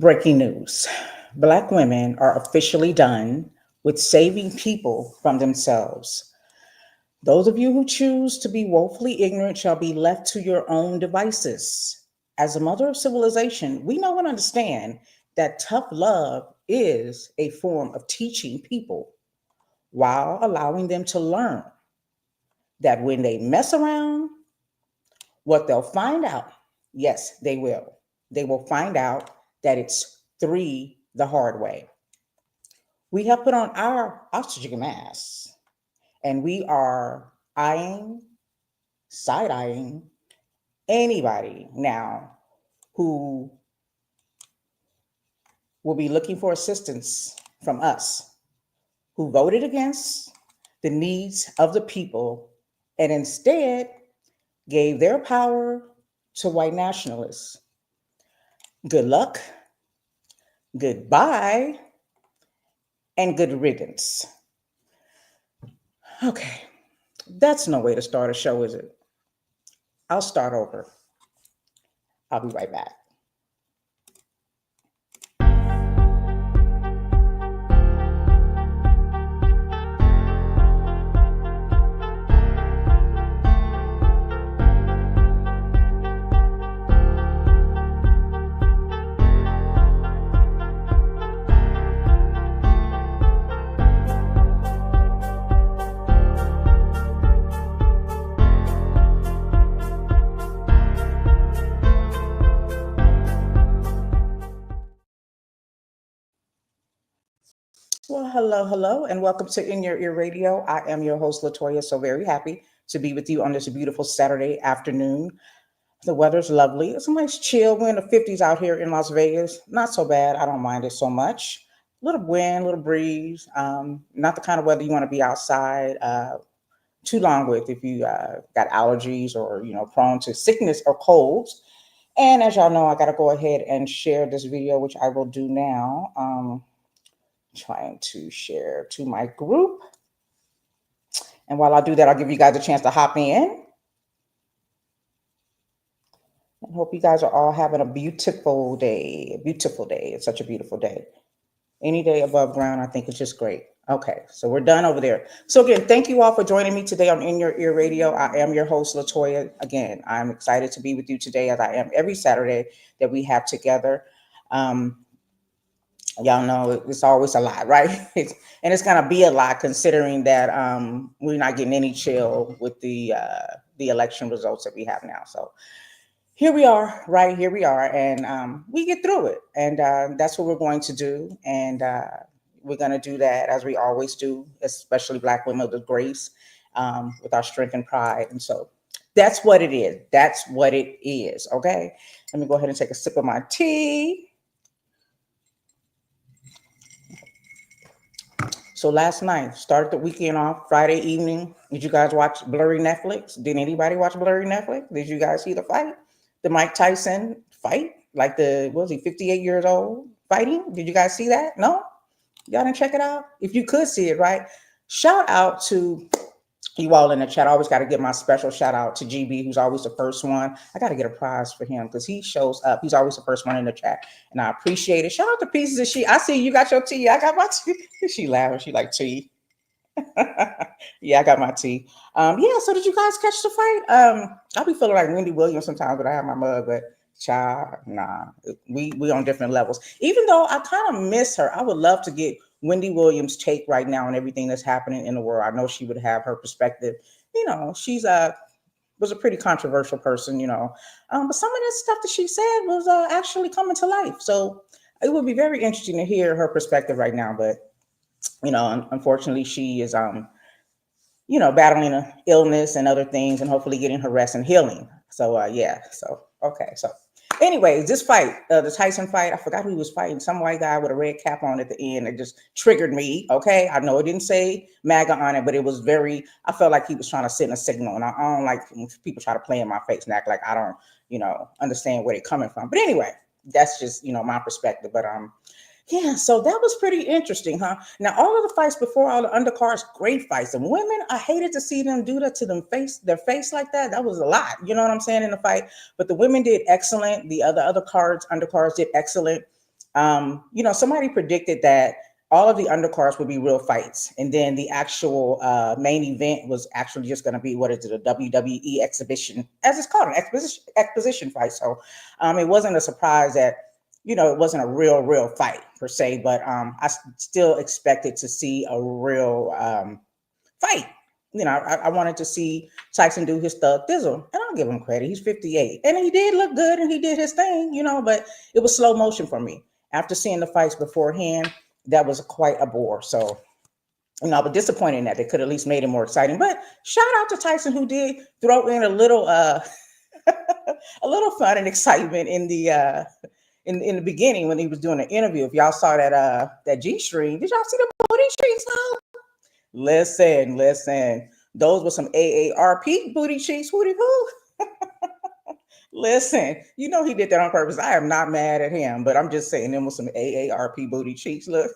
Breaking news. Black women are officially done with saving people from themselves. Those of you who choose to be woefully ignorant shall be left to your own devices. As a mother of civilization, we know and understand that tough love is a form of teaching people while allowing them to learn that when they mess around, what they'll find out, yes, they will find out that it's three the hard way. We have put on our oxygen masks and we are eyeing, side eyeing anybody now who will be looking for assistance from us, who voted against the needs of the people and instead gave their power to white nationalists. Good luck, goodbye, and good riddance. Okay, that's no way to start a show, is it? I'll start over. I'll be right back. Well, hello, and welcome to In Your Ear Radio. I am your host, Latoya, so very happy to be with you on this beautiful Saturday afternoon. The weather's lovely. It's a nice chill. We're in the 50s out here in Las Vegas. Not so bad. I don't mind it so much. Little wind, little breeze. Not the kind of weather you want to be outside too long with if you got allergies or prone to sickness or colds. And as y'all know, I got to go ahead and share this video, which I will do now. Trying to share to my group. And while I do that, I'll give you guys a chance to hop in. I hope you guys are all having a beautiful day. A beautiful day. It's such a beautiful day. Any day above ground, I think it's just great. Okay, so we're done over there. So again, thank you all for joining me today on In Your Ear Radio. I am your host, Latoya. Again, I'm excited to be with you today, as I am every Saturday that we have together. Y'all know it's always a lot, right? And it's gonna be a lot considering that we're not getting any chill with the election results that we have now. So here we are, right? Here we are, and we get through it, and that's what we're going to do, and we're gonna do that as we always do, especially Black women with grace, with our strength and pride, and so that's what it is. That's what it is. Okay, let me go ahead and take a sip of my tea. So last night, started the weekend off, Friday evening. Did you guys watch Blurry Netflix? Did anybody watch Blurry Netflix? Did you guys see the fight? The Mike Tyson fight? Like what was he, 58 years old fighting? Did you guys see that? No? Y'all didn't check it out? If you could see it, right? Shout out to you all in the chat. I always got to give my special shout out to GB, who's always the first one. I got to get a prize for him because he shows up. He's always the first one in the chat, and I appreciate it. Shout out to Pieces of She. I see you got your tea. I got my tea. She laughing. She like tea. Yeah, I got my tea. Yeah. So did you guys catch the fight? I'll be feeling like Wendy Williams sometimes, but I have my mug. But child, nah, we on different levels. Even though I kind of miss her, I would love to get Wendy Williams' take right now on everything that's happening in the world. I know she would have her perspective. She's was a pretty controversial person, but some of that stuff that she said was actually coming to life. So it would be very interesting to hear her perspective right now. But unfortunately, she is battling an illness and other things, and hopefully getting her rest and healing. So yeah. So okay. So anyways, this fight, the Tyson fight, I forgot who he was fighting. Some white guy with a red cap on at the end. It just triggered me. Okay. I know it didn't say MAGA on it, but it was I felt like he was trying to send a signal. And I don't like when people try to play in my face and act like I don't, understand where they're coming from. But anyway, that's just, my perspective. But yeah, so that was pretty interesting, huh? Now, all of the fights before, all the undercards, great fights. And women, I hated to see them do that to their face like that. That was a lot, you know what I'm saying, in the fight. But the women did excellent. The undercards did excellent. Somebody predicted that all of the undercards would be real fights, and then the actual main event was actually just going to be, what is it, a WWE exhibition, as it's called, an exposition fight. So it wasn't a surprise that it wasn't a real fight per se, but still expected to see a real fight. I wanted to see Tyson do his thug thizzle, and I'll give him credit. He's 58, and he did look good, and he did his thing, but it was slow motion for me. After seeing the fights beforehand, that was quite a bore. So, I was disappointed in that. They could at least made it more exciting. But shout out to Tyson, who did throw in a little a little fun and excitement in the beginning when he was doing an interview. If y'all saw that G string, did y'all see the booty cheeks? Listen. Those were some AARP booty cheeks. Hootie hoo. Listen, he did that on purpose. I am not mad at him, but I'm just saying them with some AARP booty cheeks. Look,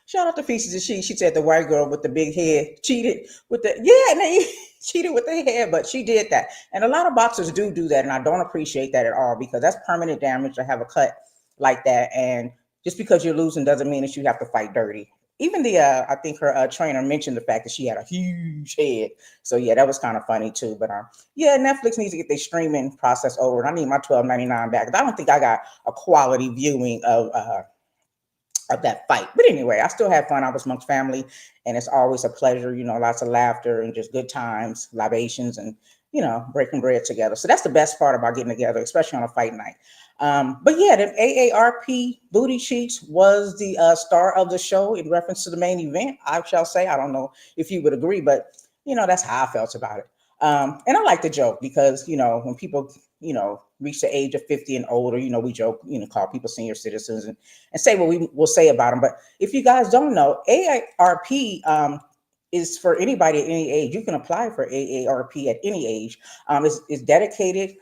shout out to Feces and she said the white girl with the big head cheated with cheated with the head, but she did that. And a lot of boxers do that, and I don't appreciate that at all, because that's permanent damage to have a cut like that. And just because you're losing doesn't mean that you have to fight dirty. Even I think her trainer mentioned the fact that she had a huge head. So yeah, that was kind of funny too. But yeah, Netflix needs to get their streaming process over, and I need my $12.99 back. I don't think I got a quality viewing of that fight. But anyway, I still had fun. I was amongst family, and it's always a pleasure. Lots of laughter and just good times, libations, and breaking bread together. So that's the best part about getting together, especially on a fight night. But yeah, the AARP booty cheeks was the star of the show in reference to the main event, I shall say. I don't know if you would agree, but that's how I felt about it. And I like to joke because, when people, reach the age of 50 and older, we joke, call people senior citizens and say what we will say about them. But if you guys don't know, AARP is for anybody at any age. You can apply for AARP at any age. It's dedicated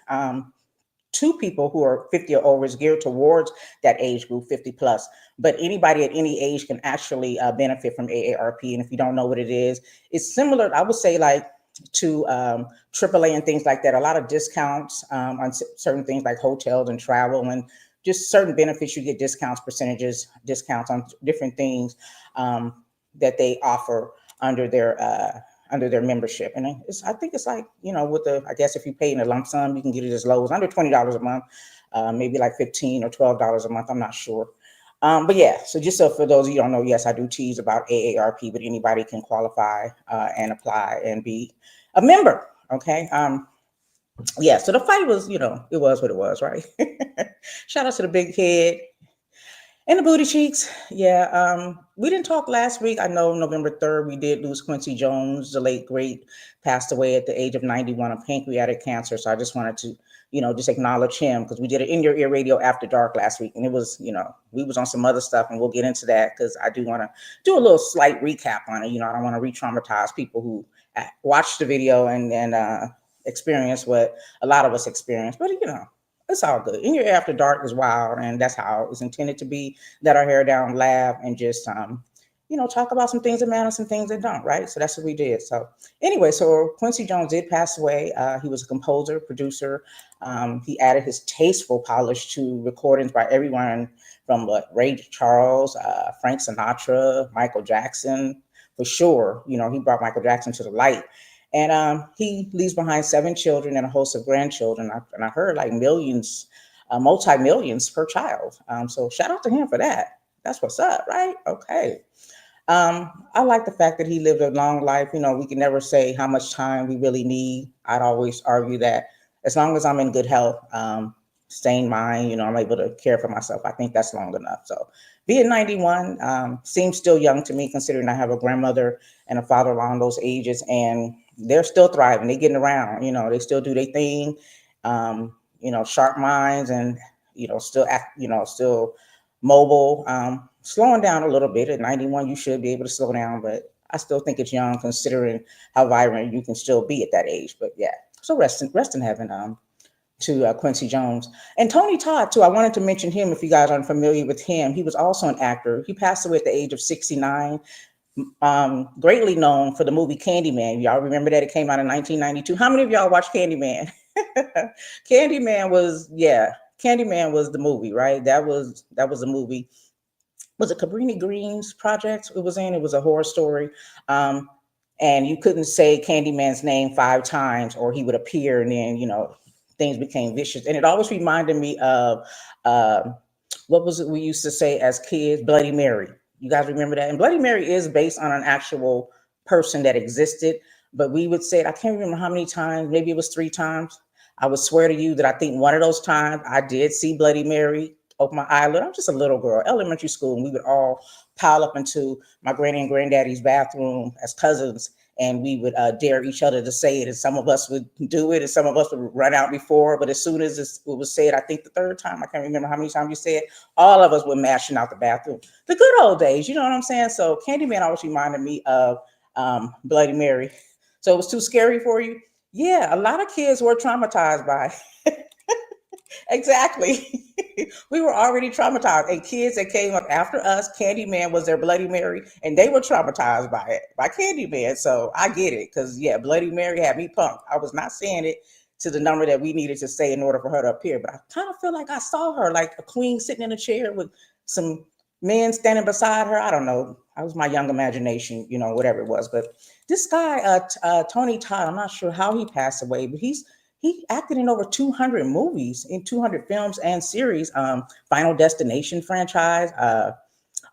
to people who are 50 or over. Is geared towards that age group, 50 plus. But anybody at any age can actually benefit from AARP. And if you don't know what it is, it's similar, I would say, like to AAA and things like that. A lot of discounts on certain things like hotels and travel, and just certain benefits. You get discounts, percentages, discounts on different things that they offer under their membership. And I think it's like, I guess if you pay in a lump sum, you can get it as low as under $20 a month, maybe like $15 or $12 a month. I'm not sure. But yeah, so just so for those of you who don't know, yes, I do tease about AARP, but anybody can qualify and apply and be a member. Okay. Yeah, so the fight was, it was what it was, right? Shout out to the big head and the booty cheeks. Yeah, we didn't talk last week. I know November 3rd, we did lose Quincy Jones, the late great, passed away at the age of 91 of pancreatic cancer. So I just wanted to, just acknowledge him, because we did an In Your Ear Radio After Dark last week. And it was, we was on some other stuff, and we'll get into that, because I do want to do a little slight recap on it. I don't want to re-traumatize people who watched the video and experience what a lot of us experienced. But, it's all good. In Your Ear After Dark is wild, and that's how it was intended to be. Let our hair down, laugh, and just talk about some things that matter, some things that don't, right? So that's what we did. So anyway, so Quincy Jones did pass away. He was a composer, producer. He added his tasteful polish to recordings by everyone from Ray Charles, Frank Sinatra, Michael Jackson, for sure. He brought Michael Jackson to the light. And he leaves behind 7 children and a host of grandchildren. And I heard like millions, multi-millions per child. So shout out to him for that. That's what's up, right? Okay. I like the fact that he lived a long life. We can never say how much time we really need. I'd always argue that as long as I'm in good health, sane mind, I'm able to care for myself, I think that's long enough. So being 91 seems still young to me, considering I have a grandmother and a father-in-law in those ages, and they're still thriving. They're getting around, they still do their thing, sharp minds, and, still act, still mobile, slowing down a little bit. At 91, you should be able to slow down, but I still think it's young, considering how vibrant you can still be at that age. But yeah, so rest in heaven to Quincy Jones. And Tony Todd too. I wanted to mention him if you guys aren't familiar with him. He was also an actor. He passed away at the age of 69. Greatly known for the movie Candyman. Y'all remember that? It came out in 1992. How many of y'all watched Candyman? Candyman was, Candyman was the movie, right? That was a movie. Was it Cabrini Green's project it was in? It was a horror story. Um, and you couldn't say Candyman's name 5 times or he would appear and then, things became vicious. And it always reminded me of uh, what was it we used to say as kids? Bloody Mary. You guys remember that? And Bloody Mary is based on an actual person that existed, but we would say it, I can't remember how many times, maybe it was 3 times. I would swear to you that I think one of those times I did see Bloody Mary open my eyelid. I'm just a little girl, elementary school, and we would all pile up into my granny and granddaddy's bathroom as cousins, and we would dare each other to say it. And some of us would do it, and some of us would run out before. But as soon as it was said, I think the third time, I can't remember how many times you said, all of us were mashing out the bathroom. The good old days, you know what I'm saying? So Candyman always reminded me of Bloody Mary. So it was too scary for you? Yeah, a lot of kids were traumatized by exactly. We were already traumatized. And kids that came up after us, Candyman was their Bloody Mary, and they were traumatized by it, by Candyman. So I get it. Because, yeah, Bloody Mary had me pumped. I was not saying it to the number that we needed to say in order for her to appear. But I kind of feel like I saw her like a queen sitting in a chair with some men standing beside her. I don't know. I was my young imagination, whatever it was. But this guy, Tony Todd, I'm not sure how he passed away, but he acted in over 200 movies, in 200 films and series. Final Destination franchise.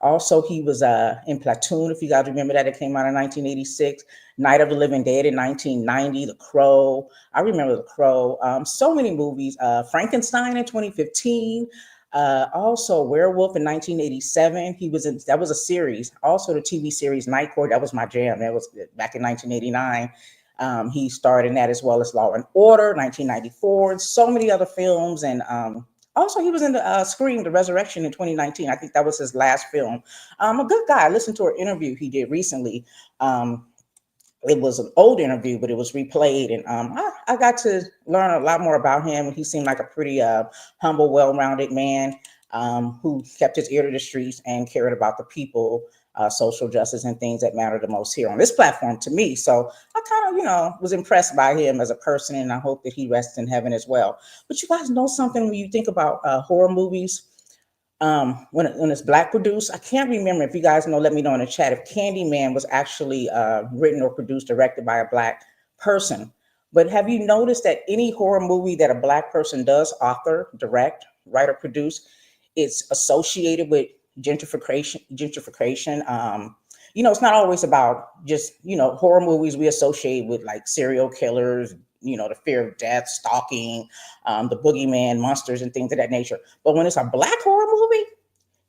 Also, he was in Platoon, if you guys remember that. It came out in 1986. Night of the Living Dead in 1990. The Crow. I remember The Crow. So many movies. Frankenstein in 2015. Also, Werewolf in 1987. He was in, that was a series. Also, the TV series Night Court. That was my jam. That was back in 1989. He starred in that as well as Law and Order, 1994, and so many other films. And also, he was in the Scream, The Resurrection in 2019. I think that was his last film. A good guy. I listened to an interview he did recently. Um, it was an old interview, but it was replayed, and I got to learn a lot more about him. He seemed like a pretty humble, well-rounded man who kept his ear to the streets and cared about the people, social justice, and things that matter the most here on this platform to me. So I kind of, was impressed by him as a person, and I hope that he rests in heaven as well. But you guys know something when you think about horror movies, when it's black produced. I can't remember, if you guys know, let me know in the chat, if Candyman was actually written or produced, directed by a black person. But have you noticed that any horror movie that a black person does author, direct, write, or produce, it's associated with gentrification. It's not always about just, horror movies we associate with like serial killers, the fear of death, stalking, the boogeyman, monsters, and things of that nature. But when it's a black horror movie,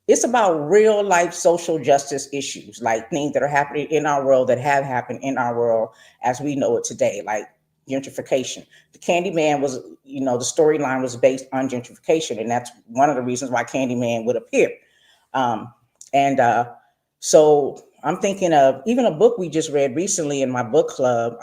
it's about real life social justice issues, like things that are happening in our world, that have happened in our world as we know it today, like gentrification. The Candyman was, the storyline was based on gentrification, and that's one of the reasons why Candyman would appear. Um, and so I'm thinking of even a book we just read recently in my book club.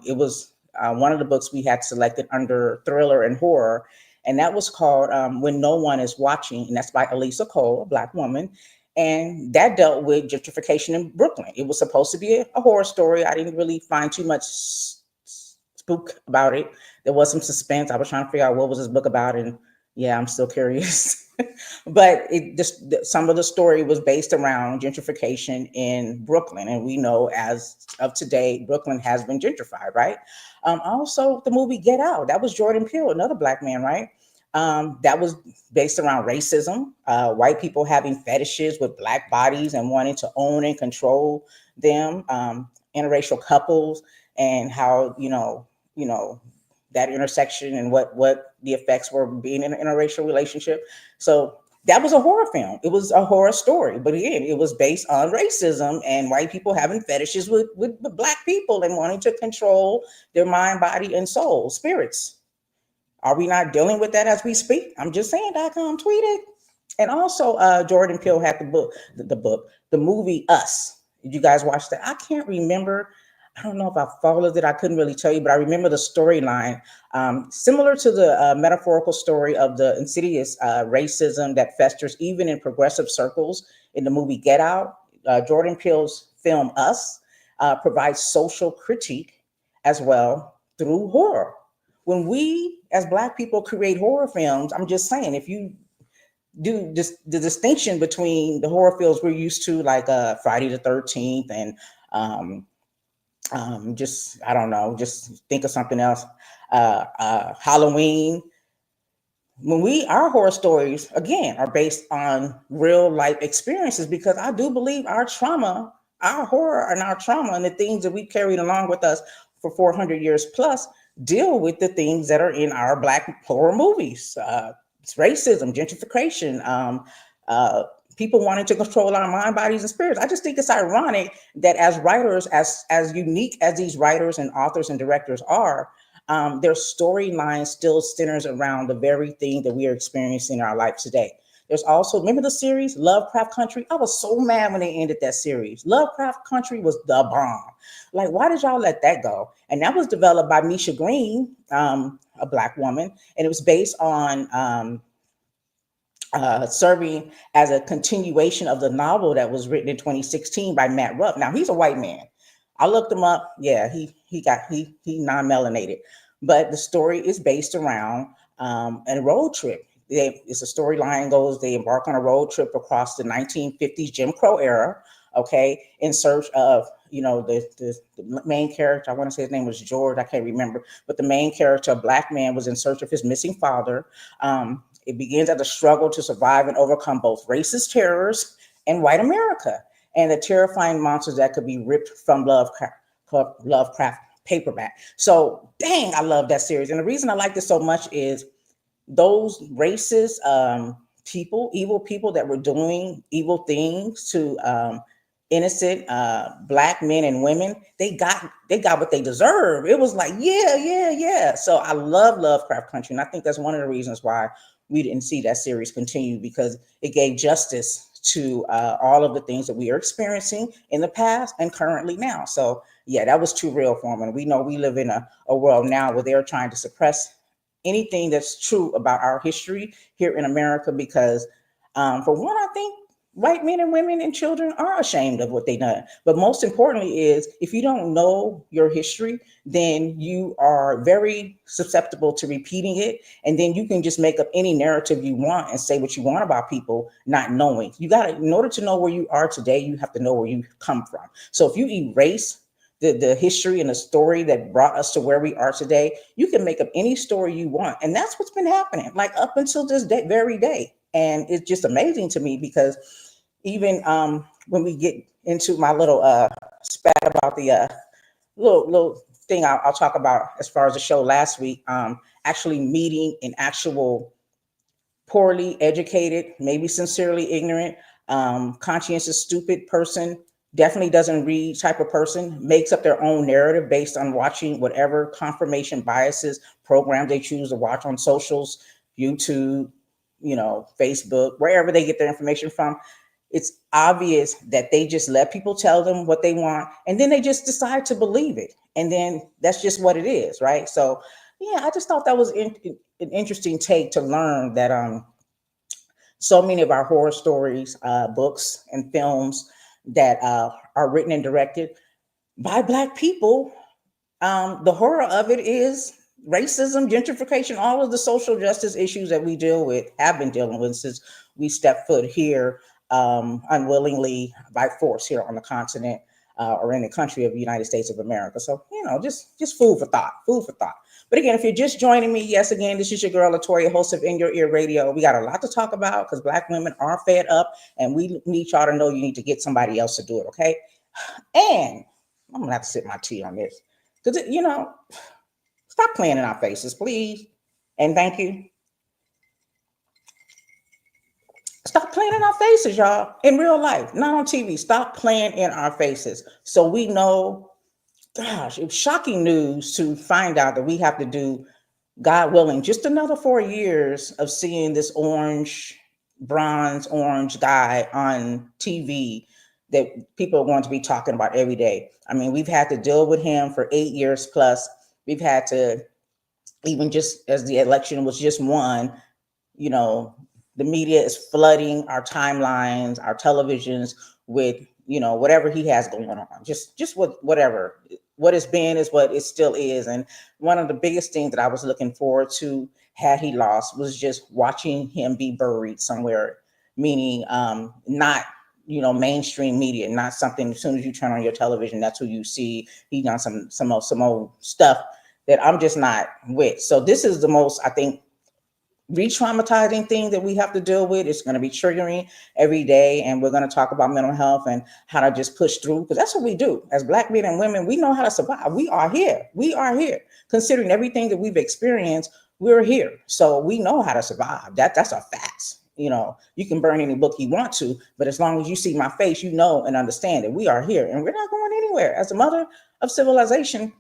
It was one of the books we had selected under thriller and horror, and that was called When No One Is Watching, and that's by Elisa Cole, a black woman. And that dealt with gentrification in Brooklyn. It was supposed to be a horror story. I didn't really find too much spook about it. There was some suspense. I was trying to figure out what was this book about, and yeah, I'm still curious. But some of the story was based around gentrification in Brooklyn, and we know as of today, Brooklyn has been gentrified, right? Also, the movie Get Out, that was Jordan Peele, another black man, right? That was based around racism, white people having fetishes with black bodies and wanting to own and control them, interracial couples, and how that intersection and what the effects were being in an interracial relationship. So that was a horror film. It was a horror story, but again, it was based on racism and white people having fetishes with black people and wanting to control their mind, body, and soul, spirits. Are we not dealing with that as we speak? I'm just saying. .com tweeted. And also, Jordan Peele had the movie Us. Did you guys watch that? I can't remember. I don't know if I followed it. I couldn't really tell you, but I remember the storyline, similar to the metaphorical story of the insidious racism that festers even in progressive circles in the movie Get Out. Jordan Peele's film Us provides social critique as well through horror. when we as Black people create horror films, I'm just saying, if you do this, the distinction between the horror films we're used to, like Friday the 13th and um, just, I don't know, just think of something else, Halloween. When we, our horror stories again are based on real life experiences, because I do believe our trauma, our horror and our trauma and the things that we carried along with us for 400 years plus deal with the things that are in our Black horror movies. It's racism, gentrification, uh, people wanting to control our mind, bodies, and spirits. I just think it's ironic that as writers, as unique as these writers and authors and directors are, their storyline still centers around the very thing that we are experiencing in our life today. There's also, remember the series Lovecraft Country? I was so mad when they ended that series. Lovecraft Country was the bomb. Like, why did y'all let that go? And that was developed by Misha Green, a Black woman, and it was based on serving as a continuation of the novel that was written in 2016 by Matt Ruff. Now he's a white man. I looked him up. Yeah, he non-melanated, but the story is based around a road trip. It's a storyline goes, they embark on a road trip across the 1950s Jim Crow era, okay, in search of, you know, the main character, I want to say his name was George, I can't remember, but the main character, a Black man, was in search of his missing father. It begins as a struggle to survive and overcome both racist terrors and white America, and the terrifying monsters that could be ripped from Lovecraft paperback. So, dang, I love that series. And the reason I like this so much is those racist people, evil people that were doing evil things to innocent Black men and women, they got what they deserve. It was like, yeah, yeah, yeah. So I love Lovecraft Country, and I think that's one of the reasons why we didn't see that series continue, because it gave justice to all of the things that we are experiencing in the past and currently now. So yeah, that was too real for them. And we know we live in a world now where they're trying to suppress anything that's true about our history here in America, because for one, I think white men and women and children are ashamed of what they done. But most importantly is, if you don't know your history, then you are very susceptible to repeating it. And then you can just make up any narrative you want and say what you want about people, not knowing. You got to, in order to know where you are today, you have to know where you come from. So if you erase the history and the story that brought us to where we are today, you can make up any story you want. And that's what's been happening, like up until this day, very day. And it's just amazing to me, because even when we get into my little spat about the little thing I'll talk about as far as the show last week, actually meeting an actual poorly educated, maybe sincerely ignorant, conscientious, stupid person, definitely doesn't read type of person, makes up their own narrative based on watching whatever confirmation biases programs they choose to watch on socials, YouTube, Facebook, wherever they get their information from. It's obvious that they just let people tell them what they want, and then they just decide to believe it. And then that's just what it is, right? So, yeah, I just thought that was an interesting take to learn that so many of our horror stories, books, and films that are written and directed by Black people, the horror of it is racism, gentrification, all of the social justice issues that we deal with, have been dealing with since we stepped foot here, unwillingly by force here on the continent, or in the country of the United States of America. So, just food for thought, food for thought. But again, if you're just joining me, yes, again, this is your girl, Latoya, host of In Your Ear Radio. We got a lot to talk about because Black women are fed up, and we need y'all to know you need to get somebody else to do it, okay? And I'm going to have to sip my tea on this. Because, stop playing in our faces, please. And thank you. Stop playing in our faces, y'all, in real life, not on TV. Stop playing in our faces. So we know, gosh, it was shocking news to find out that we have to do, God willing, just another 4 years of seeing this bronze orange guy on TV that people are going to be talking about every day. I mean, we've had to deal with him for 8 years plus. We've had to, even just as the election was just won, the media is flooding our timelines, our televisions with, whatever he has going on, just with whatever. what it's been is what it still is. And one of the biggest things that I was looking forward to had he lost was just watching him be buried somewhere, meaning not mainstream media, not something as soon as you turn on your television, that's who you see. He done some old stuff that I'm just not with. So this is the most, I think, re-traumatizing thing that we have to deal with. It's going to be triggering every day, and we're going to talk about mental health and how to just push through, because that's what we do as Black men and women. We know how to survive. We are here considering everything that we've experienced. We're here, so we know how to survive. That's a fact. You can burn any book you want to, but as long as you see my face, you know and understand that we are here and we're not going anywhere. As the mother of civilization,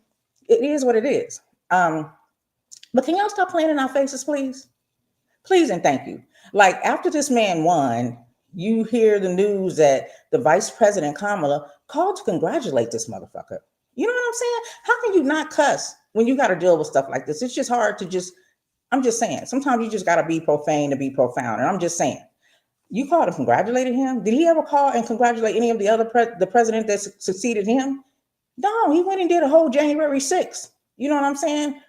it is what it is. But can y'all stop playing in our faces, please? Please and thank you. Like, after this man won, you hear the news that the Vice President Kamala called to congratulate this motherfucker. You know what I'm saying? How can you not cuss when you got to deal with stuff like this? It's just hard to just. I'm just saying. Sometimes you just got to be profane to be profound. And I'm just saying. You called and congratulated him. Did he ever call and congratulate any of the other the president that succeeded him? No, he went and did a whole January 6th. You know what I'm saying?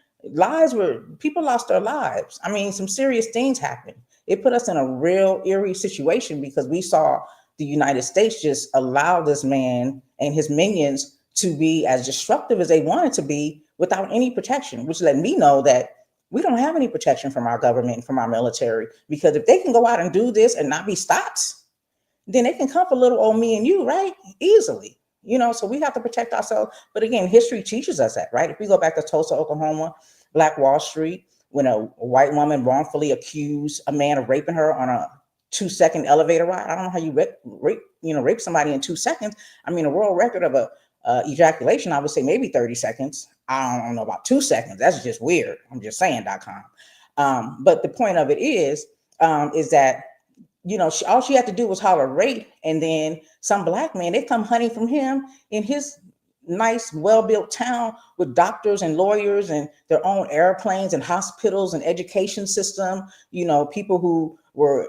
People lost their lives. I mean, some serious things happened. It put us in a real eerie situation because we saw the United States just allow this man and his minions to be as destructive as they wanted to be without any protection, which let me know that we don't have any protection from our government and from our military, because if they can go out and do this and not be stopped, then they can come for little old me and you, right? Easily. So we have to protect ourselves. But again, history teaches us that, right? If we go back to Tulsa, Oklahoma, Black Wall Street, when a white woman wrongfully accused a man of raping her on a 2-second elevator ride. I don't know how you rape somebody in 2 seconds. I mean, a world record of a ejaculation, I would say maybe 30 seconds. I don't know about 2 seconds. That's just weird. I'm just saying.com. But the point of it is that all she had to do was holler rape, and then some Black man, they come hunting from him in his nice, well-built town with doctors and lawyers and their own airplanes and hospitals and education system. People who were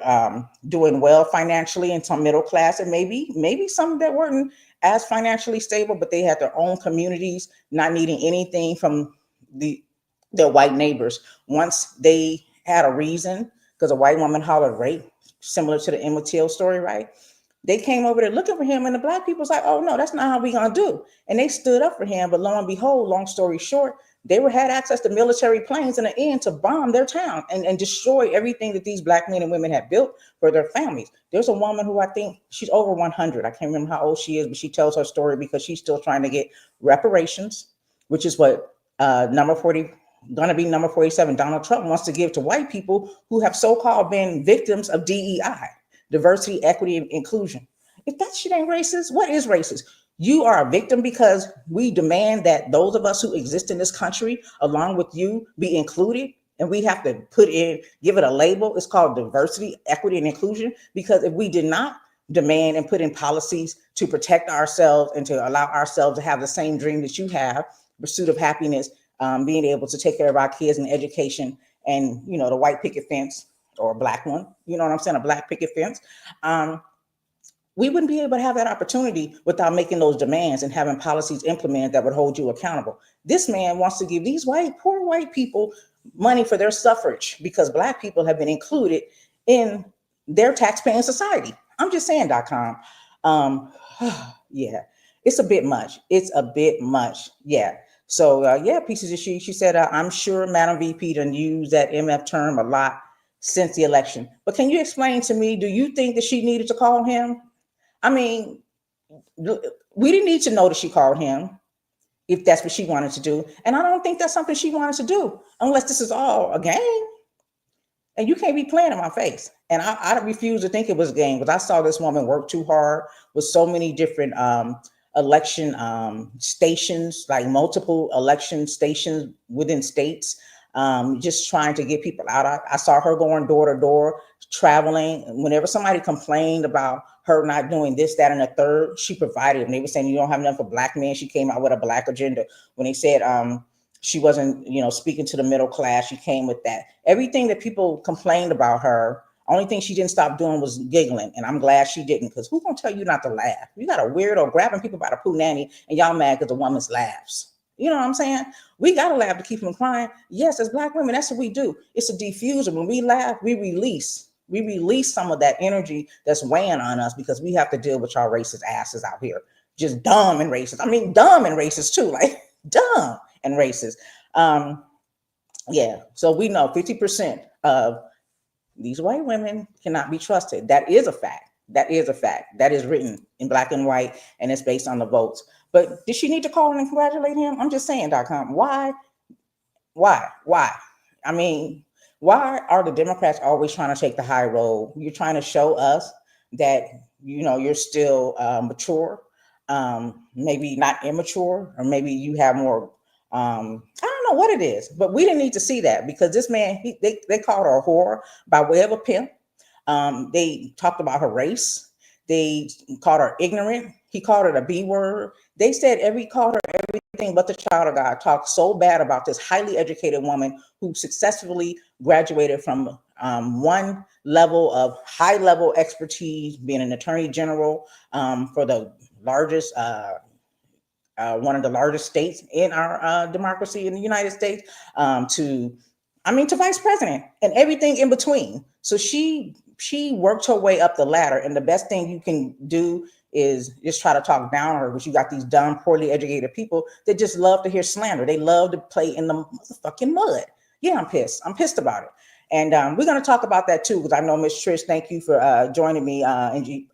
doing well financially and some middle class, and maybe some that weren't as financially stable, but they had their own communities, not needing anything from their white neighbors. Once they had a reason, because a white woman hollered rape, similar to the Emmett Till story, right? They came over there looking for him, and the Black people was like, oh no, that's not how we gonna do. And they stood up for him. But lo and behold, long story short, they had access to military planes in the end to bomb their town and destroy everything that these Black men and women had built for their families. There's a woman who I think she's over 100. I can't remember how old she is, but she tells her story because she's still trying to get reparations, which is what number 40 going to be number 47 Donald Trump wants to give to white people who have so-called been victims of DEI, diversity, equity, and inclusion. If that shit ain't racist, what is racist? You are a victim because we demand that those of us who exist in this country, along with you, be included. And we have to give it a label. It's called diversity, equity, and inclusion. Because if we did not demand and put in policies to protect ourselves and to allow ourselves to have the same dream that you have, pursuit of happiness, being able to take care of our kids and education, and the white picket fence, or a Black one, you know what I'm saying, a Black picket fence, we wouldn't be able to have that opportunity without making those demands and having policies implemented that would hold you accountable. This man wants to give these poor white people money for their suffrage because Black people have been included in their tax-paying society. I'm just saying.com. Yeah, it's a bit much. Yeah. So pieces of shit. She said, I'm sure Madam VP done used that MF term a lot since the election. But can you explain to me, do you think that she needed to call him? I mean, we didn't need to know that she called him if that's what she wanted to do. And I don't think that's something she wanted to do unless this is all a game. And you can't be playing in my face. And I refuse to think it was a game, because I saw this woman work too hard with so many different election stations, like multiple election stations within states, just trying to get people out. I saw her going door to door, traveling. Whenever somebody complained about her not doing this, that, and the third, she provided. And they were saying, you don't have enough for Black men. She came out with a Black agenda. When they said she wasn't, speaking to the middle class, she came with that. Everything that people complained about her Only thing she didn't stop doing was giggling, and I'm glad she didn't, because who's gonna tell you not to laugh? You got a weirdo grabbing people by the poo nanny, and y'all mad because the woman's laughs. You know what I'm saying? We gotta laugh to keep them crying. Yes, as Black women, that's what we do. It's a diffuser. When we laugh, we release. We release some of that energy that's weighing on us because we have to deal with y'all racist asses out here. Just dumb and racist. I mean, dumb and racist too. Like dumb and racist. Yeah. So we know 50% of these white women cannot be trusted. That is a fact. That is a fact. That is written in black and white, and it's based on the votes. But did she need to call and congratulate him? I'm just saying, .com. Why? Why? I mean, why are the Democrats always trying to take the high road? You're trying to show us that, you know, you're still mature, maybe not immature, or maybe you have more. I don't know what it is, but we didn't need to see that, because this man, they called her a whore by way of a pimp. They talked about her race. They called her ignorant. He called her the B word. They said called her everything but the child of God. Talked so bad about this highly educated woman who successfully graduated from one level of high level expertise, being an attorney general for the largest, one of the largest states in our democracy in the United States, to vice president and everything in between. So she worked her way up the ladder, and the best thing you can do is just try to talk down on her, because you got these dumb, poorly educated people that just love to hear slander. They love to play in the motherfucking mud. Yeah, I'm pissed. I'm pissed about it. And we're going to talk about that too, because I know Miss Trish, thank you for joining me in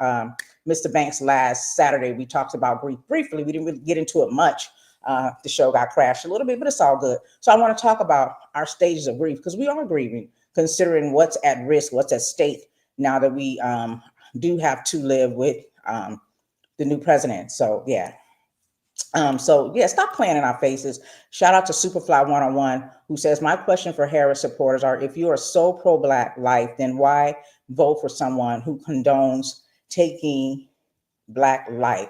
Mr. Banks last Saturday. We talked about grief briefly. We didn't really get into it much. The show got crashed a little bit, but it's all good. So I want to talk about our stages of grief, because we are grieving, considering what's at risk, what's at stake now that we do have to live with the new president. So yeah. Stop playing in our faces. Shout out to Superfly 101, who says, my question for Harris supporters are, if you are so pro-Black life, then why vote for someone who condones taking Black life?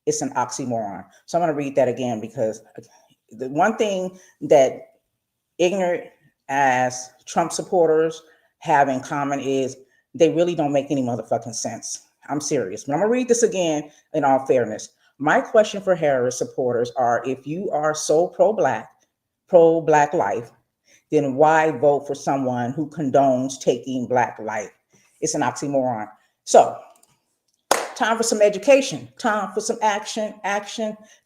It's an oxymoron. So I'm going to read that again, because the one thing that ignorant as Trump supporters have in common is they really don't make any motherfucking sense. I'm serious. But I'm going to read this again in all fairness. My question for Harris supporters are, if you are so pro-Black life, then why vote for someone who condones taking Black life? It's an oxymoron. So, time for some education, time for some action,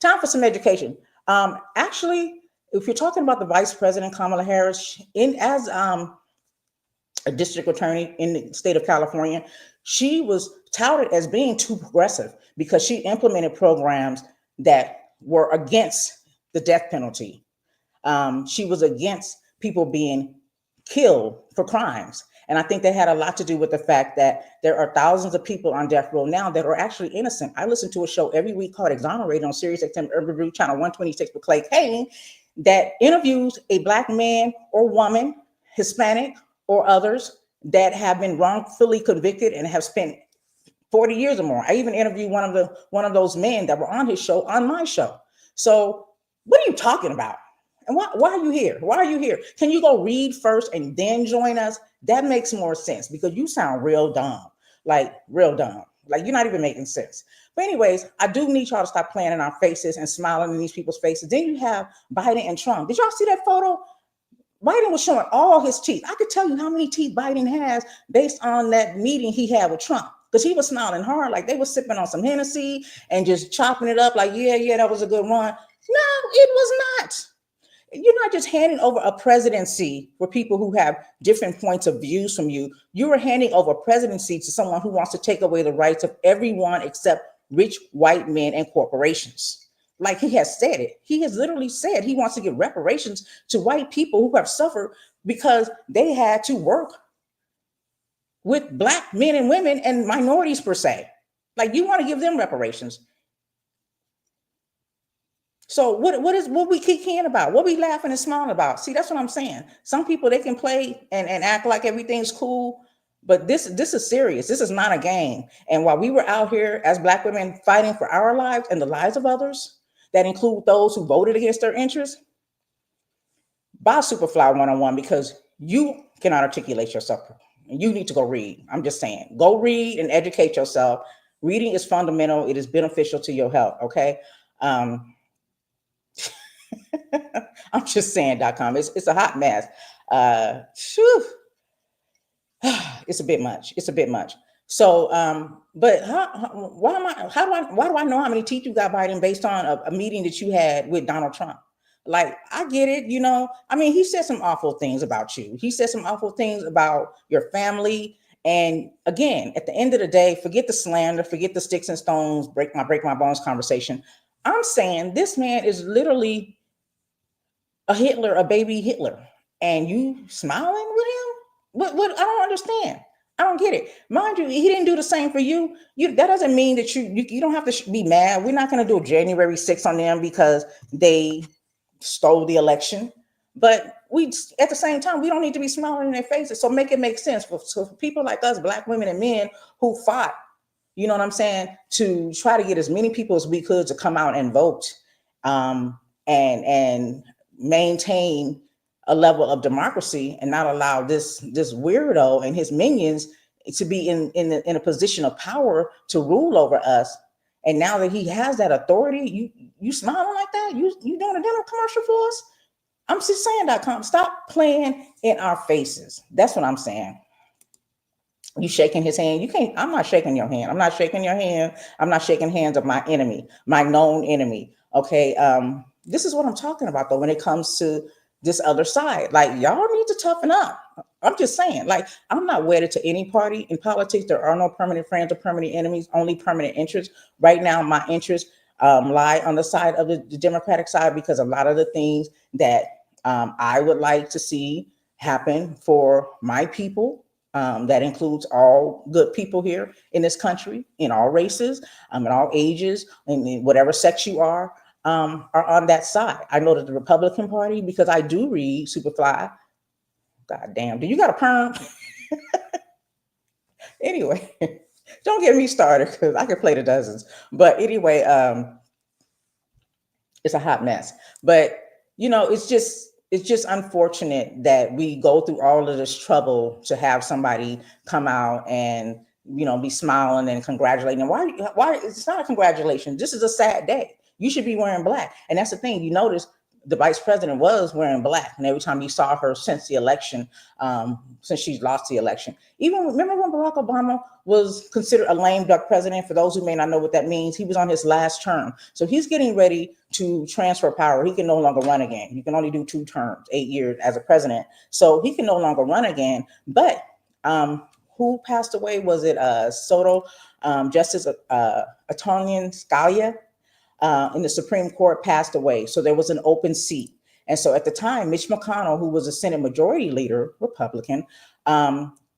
time for some education. Actually, if you're talking about the Vice President Kamala Harris, as a district attorney in the state of California, she was touted as being too progressive because she implemented programs that were against the death penalty. She was against people being killed for crimes. And I think that had a lot to do with the fact that there are thousands of people on death row now that are actually innocent. I listen to a show every week called Exonerated on Sirius XM Urban Brew Channel 126 with Clay Kane, that interviews a Black man or woman, Hispanic or others, that have been wrongfully convicted and have spent 40 years or more. I even interviewed one of those men that were on his show, on my show. So what are you talking about? And why are you here? Why are you here? Can you go read first and then join us? That makes more sense, because you sound real dumb, like real dumb. Like you're not even making sense. But anyways, I do need y'all to stop playing in our faces and smiling in these people's faces. Then you have Biden and Trump. Did y'all see that photo? Biden was showing all his teeth. I could tell you how many teeth Biden has based on that meeting he had with Trump, because he was smiling hard, like they were sipping on some Hennessy and just chopping it up like, yeah, that was a good one. No, it was not. You're not just handing over a presidency for people who have different points of views from you. You are handing over presidency to someone who wants to take away the rights of everyone except rich white men and corporations. Like he has said it. He has literally said he wants to give reparations to white people who have suffered because they had to work with Black men and women and minorities per se. Like you want to give them reparations. So what we kicking about? What we laughing and smiling about? See, that's what I'm saying. Some people, they can play and act like everything's cool, but this is serious. This is not a game. And while we were out here as Black women fighting for our lives and the lives of others, that include those who voted against their interests, buy Superfly 101, because you cannot articulate yourself You need to go read. I'm just saying, go read and educate yourself. Reading is fundamental. It is beneficial to your health. Okay. Um, I'm just saying.com. It's a hot mess. Phew, it's a bit much. It's a bit much. So, but why am I? Why do I know how many teeth you got, Biden, based on a meeting that you had with Donald Trump? Like, I get it. I mean, he said some awful things about you. He said some awful things about your family. And again, at the end of the day, forget the slander, forget the sticks and stones, break my bones conversation. I'm saying this man is literally a Hitler, a baby Hitler, and you smiling with him? What? I don't understand. I don't get it. Mind you, he didn't do the same for you. That doesn't mean that you don't have to be mad. We're not going to do a January 6th on them because they stole the election. But we, at the same time, we don't need to be smiling in their faces. So make it make sense for people like us, black women and men who fought, you know what I'm saying, to try to get as many people as we could to come out and vote, and maintain a level of democracy and not allow this weirdo and his minions to be in a position of power to rule over us. And now that he has that authority, you smiling like that? You doing a dental commercial for us? I'm just saying.com. Stop playing in our faces. That's what I'm saying. You shaking his hand. You can't. I'm not shaking your hand. I'm not shaking your hand. I'm not shaking hands of my enemy, my known enemy. Okay. This is what I'm talking about though when it comes to this other side. Like, y'all need to toughen up. I'm just saying, like, I'm not wedded to any party. In politics, there are no permanent friends or permanent enemies, only permanent interests. Right now, my interests lie on the side of the Democratic side because a lot of the things that I would like to see happen for my people. That includes all good people here in this country, in all races, in all ages, in whatever sex you are on that side. I know that the Republican Party, because I do read Superfly. God damn, do you got a perm? Anyway, don't get me started because I could play the dozens. But anyway, it's a hot mess. But it's just unfortunate that we go through all of this trouble to have somebody come out and be smiling and congratulating them. Why it's not a congratulation. This is a sad day. You should be wearing black. And that's the thing. You notice the vice president was wearing black, and every time you saw her since the election, since she's lost the election. Even remember when Barack Obama was considered a lame duck president? For those who may not know what that means, he was on his last term, so he's getting ready to transfer power. He can no longer run again. You can only do 2 terms, 8 years as a president, so he can no longer run again. But who passed away? Was it Soto, Justice Antonin Scalia? In the Supreme Court passed away. So there was an open seat. And so at the time, Mitch McConnell, who was a Senate Majority Leader, Republican,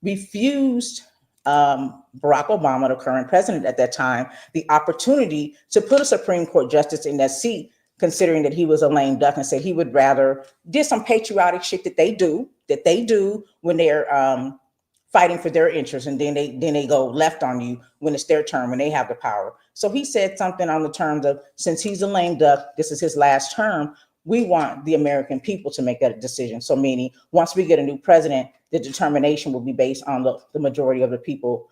refused Barack Obama, the current president at that time, the opportunity to put a Supreme Court justice in that seat, considering that he was a lame duck, and said he would rather did some patriotic shit that they do when they're fighting for their interests, and then they go left on you when it's their turn, when they have the power. So he said something on the terms of, since he's a lame duck, this is his last term, we want the American people to make that decision. So meaning, once we get a new president, the determination will be based on the majority of the people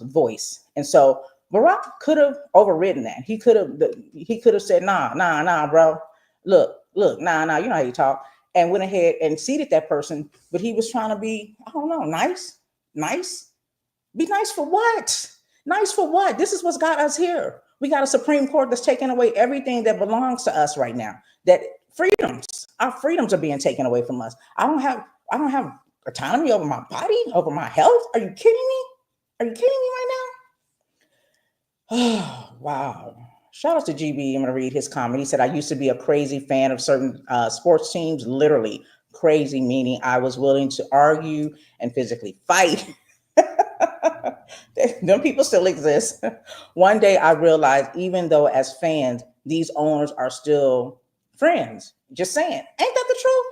voice. And so Barack could have overridden that. He could have said, nah, bro, look, nah, you know how you talk, and went ahead and seated that person. But he was trying to be, I don't know, nice. Be nice for what? Nice for what? This is what's got us here. We got a Supreme Court that's taking away everything that belongs to us right now. That our freedoms are being taken away from us. I don't have autonomy over my body, over my health. Are you kidding me? Are you kidding me right now? Oh, wow. Shout out to GB. I'm going to read his comment. He said, I used to be a crazy fan of certain sports teams, literally crazy, meaning I was willing to argue and physically fight. Them people still exist. One day I realized, even though as fans, these owners are still friends. Just saying. Ain't that the truth?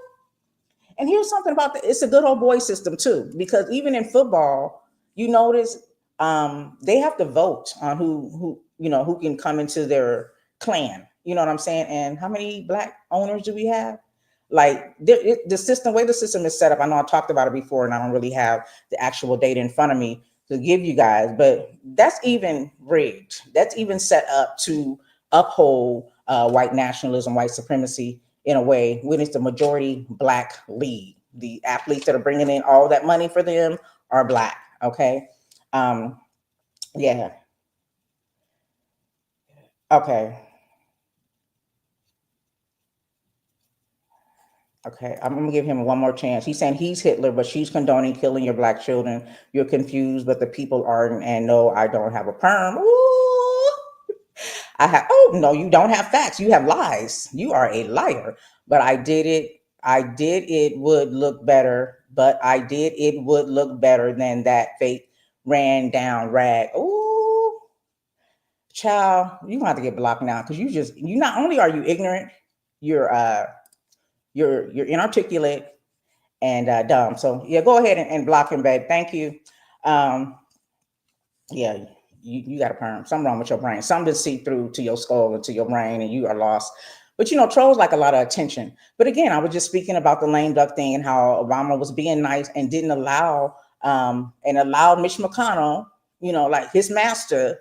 And here's something about it's a good old boy system too, because even in football, you notice they have to vote on who can come into their clan. You know what I'm saying? And how many black owners do we have? Like the system, way the system is set up. I know I talked about it before, and I don't really have the actual data in front of me to give you guys, but that's even rigged. That's even set up to uphold white nationalism, white supremacy in a way when it's the majority black league. The athletes that are bringing in all that money for them are black. Okay. Um, yeah. Okay. Okay, I'm gonna give him one more chance. He's saying he's Hitler, but she's condoning killing your black children. You're confused, but the people aren't. And no, I don't have a perm. Ooh, I have. Oh no, you don't have facts. You have lies. You are a liar. But I did it. I did it. Would look better. But I did it. Would look better than that fake ran down rag. Ooh, child, you gonna have to get blocked now because you not only are you ignorant, you're you're inarticulate and dumb. So yeah, go ahead and block him, babe. Thank you. Um, yeah, you got a perm. Something wrong with your brain. Something to see through to your skull and to your brain, and you are lost. But trolls like a lot of attention. But again, I was just speaking about the lame duck thing and how Obama was being nice and didn't allow and allowed Mitch McConnell, like his master,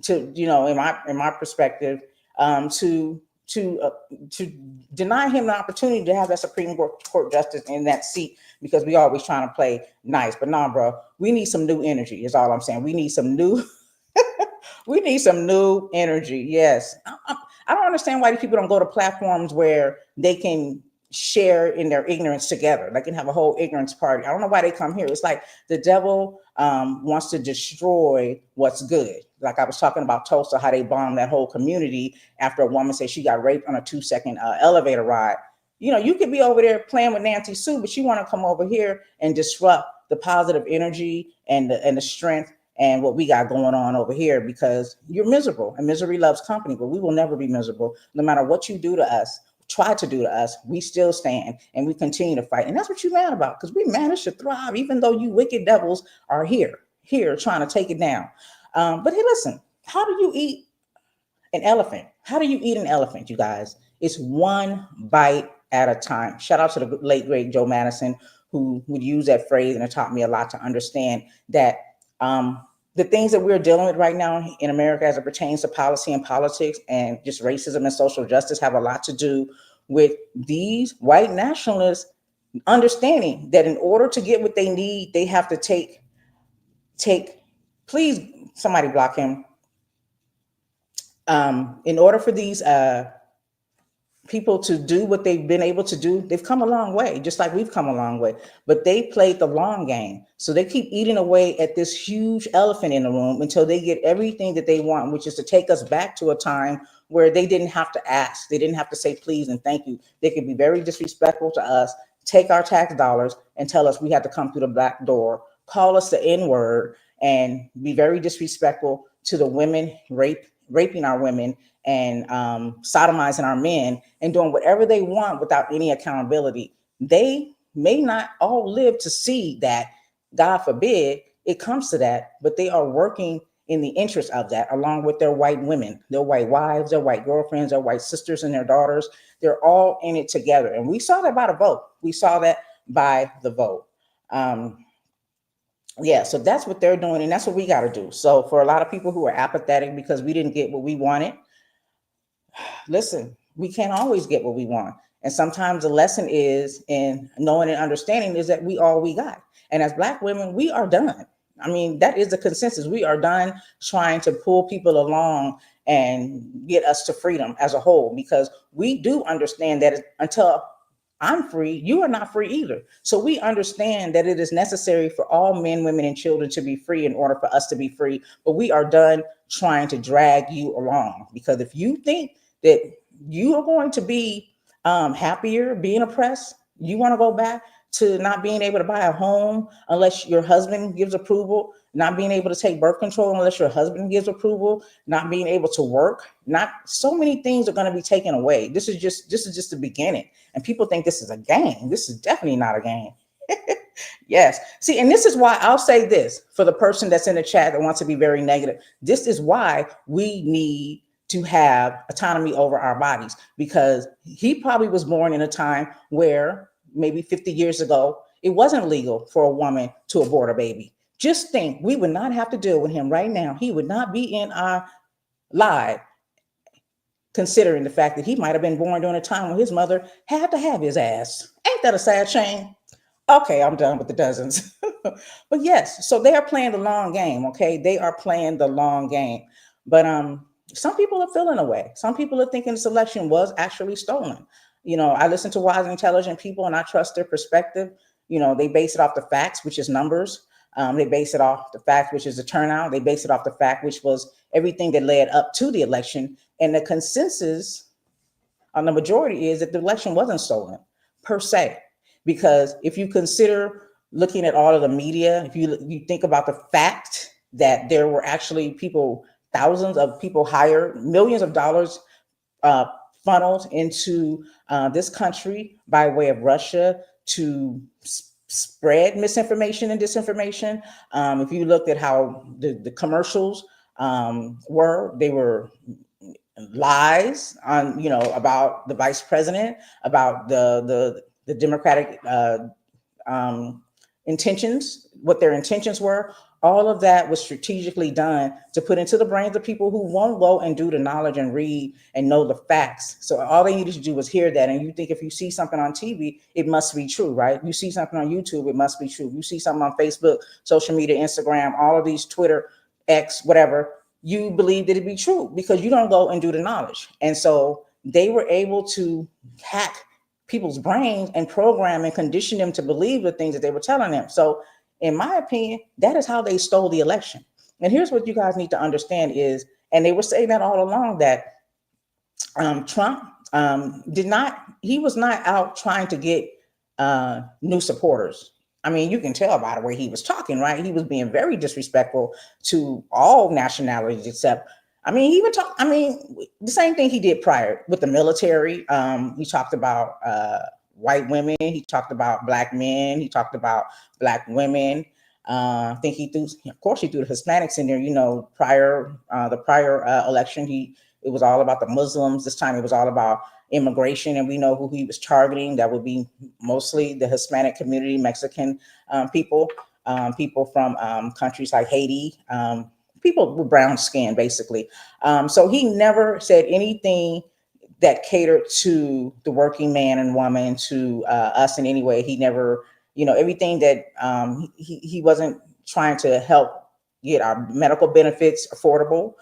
to in my perspective, to to uh, to deny him the opportunity to have that Supreme Court justice in that seat because we always trying to play nice. But nah, bro, we need some new energy. Is all I'm saying. We need some new. We need some new energy. Yes, I don't understand why these people don't go to platforms where they can share in their ignorance together. They can have a whole ignorance party. I don't know why they come here. It's like the devil wants to destroy what's good. Like I was talking about Tulsa, how they bombed that whole community after a woman said she got raped on a 2-second elevator ride. You could be over there playing with Nancy Sue, but you want to come over here and disrupt the positive energy and the strength and what we got going on over here because you're miserable and misery loves company, but we will never be miserable no matter what you do to us, try to do to us. We still stand and we continue to fight. And that's what you're mad about because we managed to thrive, even though you wicked devils are here trying to take it down. But hey, listen, how do you eat an elephant? How do you eat an elephant, you guys? It's one bite at a time. Shout out to the late, great Joe Madison, who would use that phrase, and it taught me a lot to understand that the things that we're dealing with right now in America as it pertains to policy and politics and just racism and social justice have a lot to do with these white nationalists understanding that in order to get what they need, they have to take, please, somebody block him. In order for these people to do what they've been able to do, they've come a long way, just like we've come a long way. But they played the long game. So they keep eating away at this huge elephant in the room until they get everything that they want, which is to take us back to a time where they didn't have to ask. They didn't have to say please and thank you. They could be very disrespectful to us, take our tax dollars and tell us we had to come through the back door, call us the N-word, and be very disrespectful to the women, raping our women and sodomizing our men and doing whatever they want without any accountability. They may not all live to see that, God forbid it comes to that, but they are working in the interest of that, along with their white women, their white wives, their white girlfriends, their white sisters and their daughters. They're all in it together. And we saw that by the vote. We saw that by the vote. Yeah, so that's what they're doing, and that's what we got to do. So for a lot of people who are apathetic because we didn't get what we wanted, listen, we can't always get what we want. And sometimes the lesson is in knowing and understanding is that we got. And as Black women, we are done. I mean, that is the consensus. We are done trying to pull people along and get us to freedom as a whole, because we do understand that until I'm free, you are not free either. So we understand that it is necessary for all men, women, and children to be free in order for us to be free. But we are done trying to drag you along, because if you think that you are going to be happier being oppressed, you want to go back to not being able to buy a home unless your husband gives approval, not being able to take birth control unless your husband gives approval, not being able to work, not so many things are going to be taken away. This is just the beginning. And people think this is a game. This is definitely not a game. Yes. See, and this is why I'll say this for the person that's in the chat that wants to be very negative. This is why we need to have autonomy over our bodies, because he probably was born in a time where maybe 50 years ago it wasn't legal for a woman to abort a baby. Just think, we would not have to deal with him right now. He would not be in our live, considering the fact that he might have been born during a time when his mother had to have his ass. Ain't that a sad shame? Okay, I'm done with the dozens. But yes, so they are playing the long game, okay? They are playing the long game. But some people are feeling away. Some people are thinking this election was actually stolen. I listen to wise and intelligent people and I trust their perspective. They base it off the facts, which is numbers. They base it off the fact, which is the turnout. They base it off the fact, which was everything that led up to the election. And the consensus on the majority is that the election wasn't stolen per se. Because if you consider looking at all of the media, if you think about the fact that there were actually people, thousands of people hired, millions of dollars uh, funneled into this country by way of Russia to spread misinformation and disinformation. If you looked at how the commercials they were lies on, about the vice president, about the Democratic intentions, what their intentions were. All of that was strategically done to put into the brains of people who won't go and do the knowledge and read and know the facts. So all they needed to do was hear that. And you think if you see something on TV, it must be true, right? You see something on YouTube, it must be true. You see something on Facebook, social media, Instagram, all of these, Twitter, X, whatever, you believe that it be true because you don't go and do the knowledge. And so they were able to hack people's brains and program and condition them to believe the things that they were telling them. So in my opinion, that is how they stole the election. And here's what you guys need to understand is, and they were saying that all along, that Trump he was not out trying to get new supporters. I mean, you can tell by the way he was talking, right? He was being very disrespectful to all nationalities except, he even talked, the same thing he did prior with the military. He talked about white women. He talked about black men. He talked about black women. I think of course, he threw the Hispanics in there. The prior election, it was all about the Muslims. This time, it was all about immigration, and we know who he was targeting. That would be mostly the Hispanic community, Mexican people, people from countries like Haiti, people with brown skin, basically. So he never said anything that catered to the working man and woman, to us in any way. He never, everything that he wasn't trying to help get our medical benefits affordable.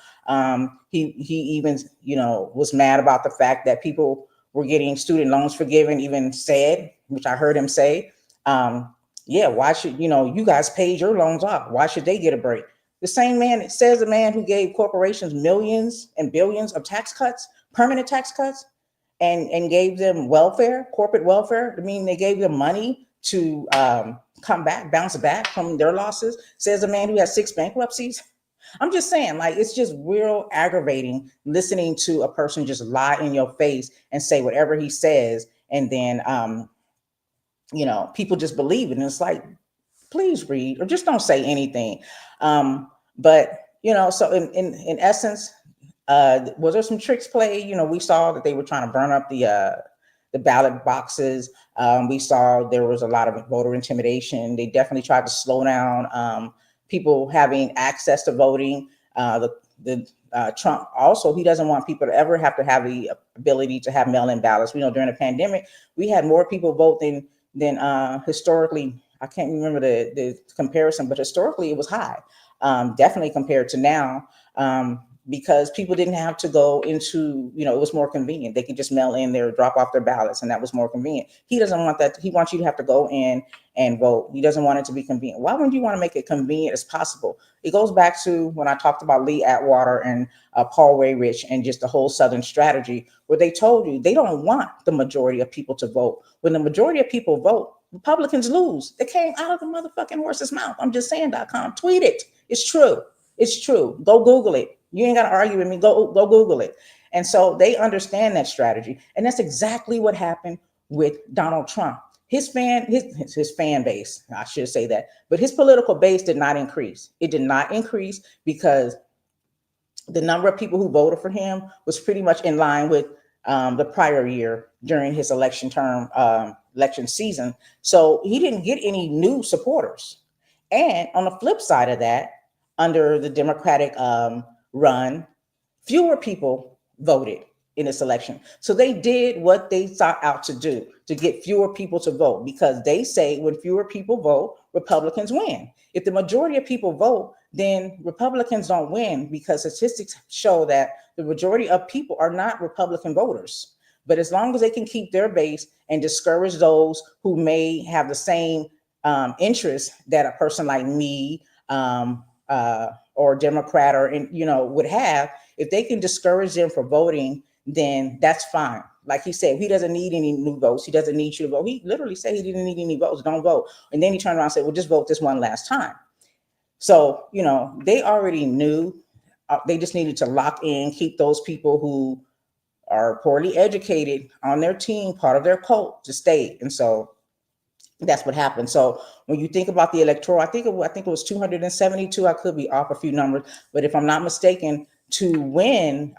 He even, was mad about the fact that people were getting student loans forgiven, even said, which I heard him say, yeah, why should, you guys paid your loans off. Why should they get a break? The same man, it says the man who gave corporations millions and billions of tax cuts, permanent tax cuts, and gave them welfare, corporate welfare. They gave them money to bounce back from their losses. Says a man who has 6 bankruptcies. I'm just saying, it's just real aggravating listening to a person just lie in your face and say whatever he says. And then, people just believe it. And it's like, please read or just don't say anything. But, so in essence, was there some tricks played? We saw that they were trying to burn up the ballot boxes. We saw there was a lot of voter intimidation. They definitely tried to slow down people having access to voting. Trump also, he doesn't want people to ever have the ability to have mail-in ballots. During the pandemic, we had more people vote than historically. I can't remember the comparison, but historically it was high, definitely compared to now. Because people didn't have to go into, it was more convenient. They could just mail in drop off their ballots, and that was more convenient. He doesn't want that. He wants you to have to go in and vote. He doesn't want it to be convenient. Why wouldn't you want to make it convenient as possible? It goes back to when I talked about Lee Atwater and Paul Weyrich and just the whole Southern strategy, where they told you they don't want the majority of people to vote. When the majority of people vote, Republicans lose. It came out of the motherfucking horse's mouth. I'm just saying.com. Tweet it. It's true. It's true. Go Google it. You ain't got to argue with me. Go Google it. And so they understand that strategy. And that's exactly what happened with Donald Trump. His fan base, I should say that, but his political base did not increase. It did not increase because the number of people who voted for him was pretty much in line with the prior year during his election term, election season. So he didn't get any new supporters. And on the flip side of that, under the Democratic run, fewer people voted in this election. So they did what they sought out to do to get fewer people to vote, because they say when fewer people vote, Republicans win. If the majority of people vote, then Republicans don't win, because statistics show that the majority of people are not Republican voters. But as long as they can keep their base and discourage those who may have the same interests that a person like me, or Democrat, or would have, if they can discourage them from voting, then that's fine. Like he said, he doesn't need any new votes. He doesn't need you to vote. He literally said he didn't need any votes. Don't vote. And then he turned around and said, well, just vote this one last time. So, they already knew. They just needed to lock in, keep those people who are poorly educated on their team, part of their cult, to stay. And so that's what happened. So when you think about the electoral, I think it was 272. I could be off a few numbers, but if I'm not mistaken, to win,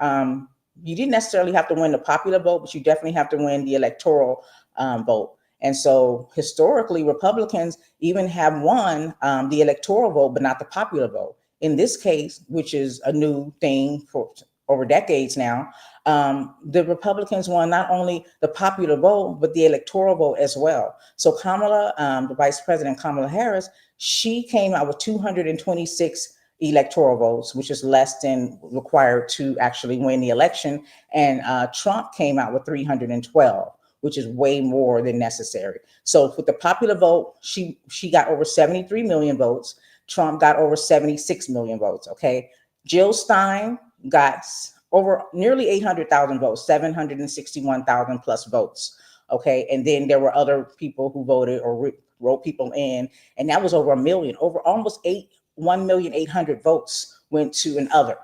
you didn't necessarily have to win the popular vote, but you definitely have to win the electoral vote. And so historically, Republicans even have won the electoral vote, but not the popular vote. In this case, which is a new thing for over decades now, the Republicans won not only the popular vote, but the electoral vote as well. So Kamala, the Vice President Kamala Harris, she came out with 226 electoral votes, which is less than required to actually win the election. And Trump came out with 312, which is way more than necessary. So with the popular vote, she got over 73 million votes. Trump got over 76 million votes. Okay. Jill Stein got over nearly 800,000 votes, 761,000 plus votes. Okay. And then there were other people who voted or wrote people in, and that was over a million, over almost 1,800,000 votes went to an other.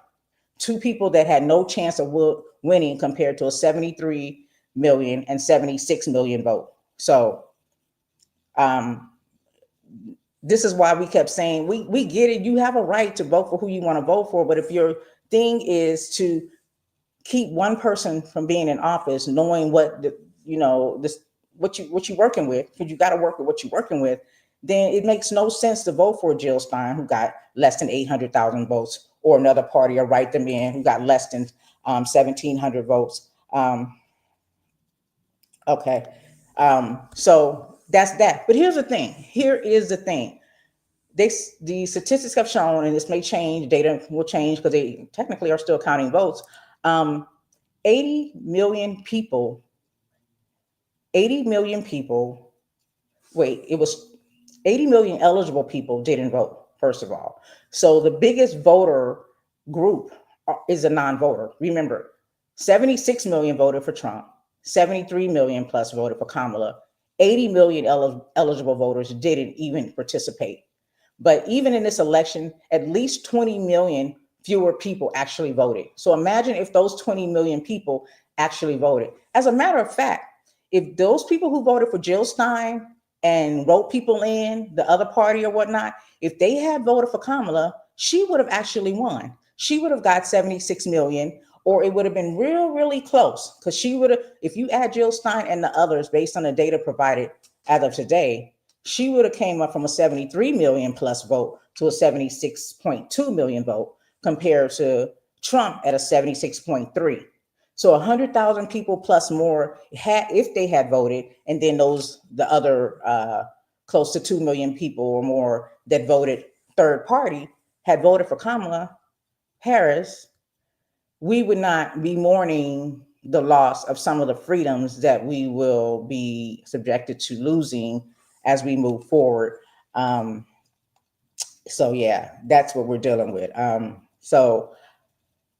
Two people that had no chance of winning compared to a 73 million and 76 million vote. So this is why we kept saying, we get it. You have a right to vote for who you want to vote for. But if your thing is to keep one person from being in office, knowing what what you're working with, because you got to work with what you're working with, then it makes no sense to vote for Jill Stein, who got less than 800,000 votes, or another party, or Write Them In, who got less than 1,700 votes. Okay. So that's that. But here's the thing. Here is the thing. The statistics have shown, and this may change, data will change because they technically are still counting votes. 80 million people, wait, it was 80 million eligible people didn't vote, first of all. So the biggest voter group is a non-voter. Remember, 76 million voted for Trump, 73 million plus voted for Kamala, 80 million eligible voters didn't even participate. But even in this election, at least 20 million fewer people actually voted. So imagine if those 20 million people actually voted. As a matter of fact, if those people who voted for Jill Stein and wrote people in, the other party or whatnot, if they had voted for Kamala, she would have actually won. She would have got 76 million, or it would have been really close, because she would have, if you add Jill Stein and the others based on the data provided as of today, she would have came up from a 73 million plus vote to a 76.2 million vote, compared to Trump at a 76.3. So 100,000 people plus more had, if they had voted, and then the other close to 2 million people or more that voted third party had voted for Kamala Harris, we would not be mourning the loss of some of the freedoms that we will be subjected to losing as we move forward. So yeah, that's what we're dealing with. So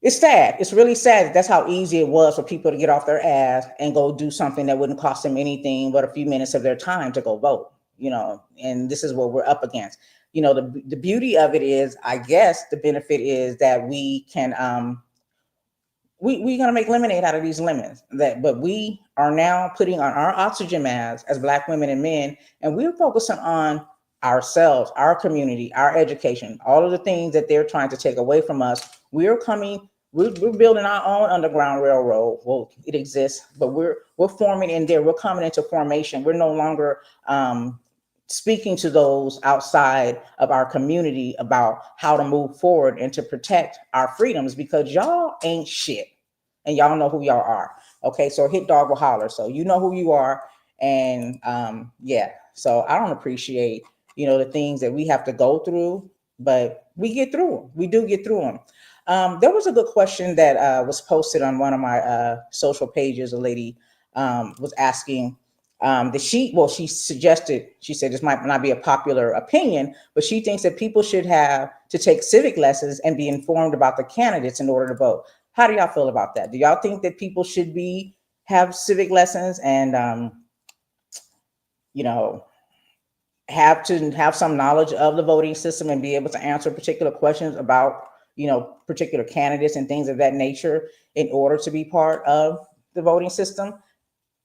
it's sad. It's really sad. That's how easy it was for people to get off their ass and go do something that wouldn't cost them anything but a few minutes of their time to go vote, and this is what we're up against. The beauty of it is, I guess the benefit is that we can, we're going to make lemonade out of these lemons, but we are now putting on our oxygen masks as Black women and men, and we're focusing on ourselves, our community, our education, all of the things that they're trying to take away from us. We're coming We're building our own underground railroad. Well, it exists, but we're forming in there. We're coming into formation. We're no longer speaking to those outside of our community about how to move forward and to protect our freedoms, because y'all ain't shit and y'all know who y'all are. Okay, so hit dog will holler. So you know who you are, and yeah. So I don't appreciate the things that we have to go through, but we get through them. We do get through them. There was a good question that was posted on one of my social pages. A lady was asking that she suggested, she said this might not be a popular opinion, but she thinks that people should have to take civic lessons and be informed about the candidates in order to vote. How do y'all feel about that? Do y'all think that people should be have civic lessons and you know have to have some knowledge of the voting system and be able to answer particular questions about particular candidates and things of that nature in order to be part of the voting system?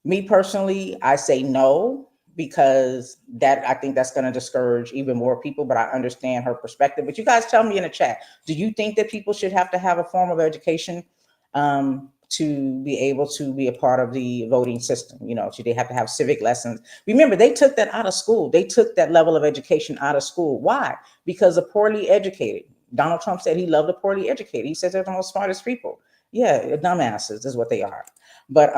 Me personally, I say no, because that I think that's going to discourage even more people, but I understand her perspective. But you guys tell me in the chat, do you think that people should have to have a form of education to be able to be a part of the voting system? Should they have to have civic lessons? Remember, they took that out of school. They took that level of education out of school. Why? Because the poorly educated. Donald Trump said he loved the poorly educated. He says they're the most smartest people. Yeah, dumbasses is what they are. But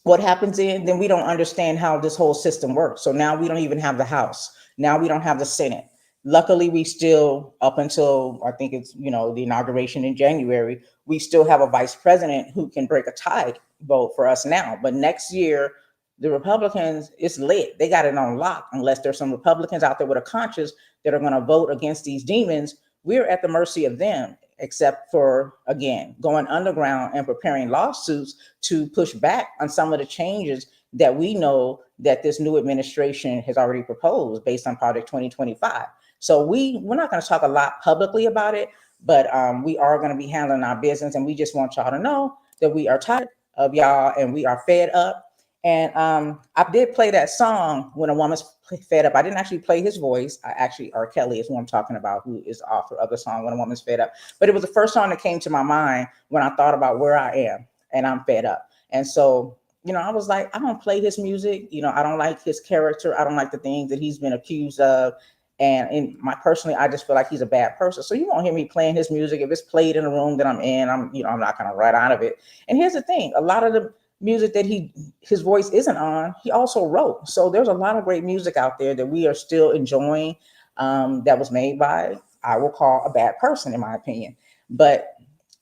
what happens is then we don't understand how this whole system works. So now we don't even have the House. Now we don't have the Senate. Luckily, we still, up until I think it's the inauguration in January, we still have a vice president who can break a tie vote for us now. But next year, the Republicans, it's lit. They got it on lock. Unless there's some Republicans out there with a conscience that are going to vote against these demons, we're at the mercy of them, except for, again, going underground and preparing lawsuits to push back on some of the changes that we know that this new administration has already proposed based on Project 2025. So we're not going to talk a lot publicly about it, but we are going to be handling our business, and we just want y'all to know that we are tired of y'all and we are fed up. And I did play that song, When a Woman's Fed Up. I didn't actually play his voice. I actually, R. Kelly is who I'm talking about, who is the author of the song, When a Woman's Fed Up. But it was the first song that came to my mind when I thought about where I am and I'm fed up. And so, I was like, I don't play his music. I don't like his character. I don't like the things that he's been accused of. And in my personally, I just feel like he's a bad person. So you won't hear me playing his music. If it's played in a room that I'm in, I'm not going to write out of it. And here's the thing: a lot of the music that his voice isn't on, he also wrote. So there's a lot of great music out there that we are still enjoying, that was made by, I will call, a bad person, in my opinion. But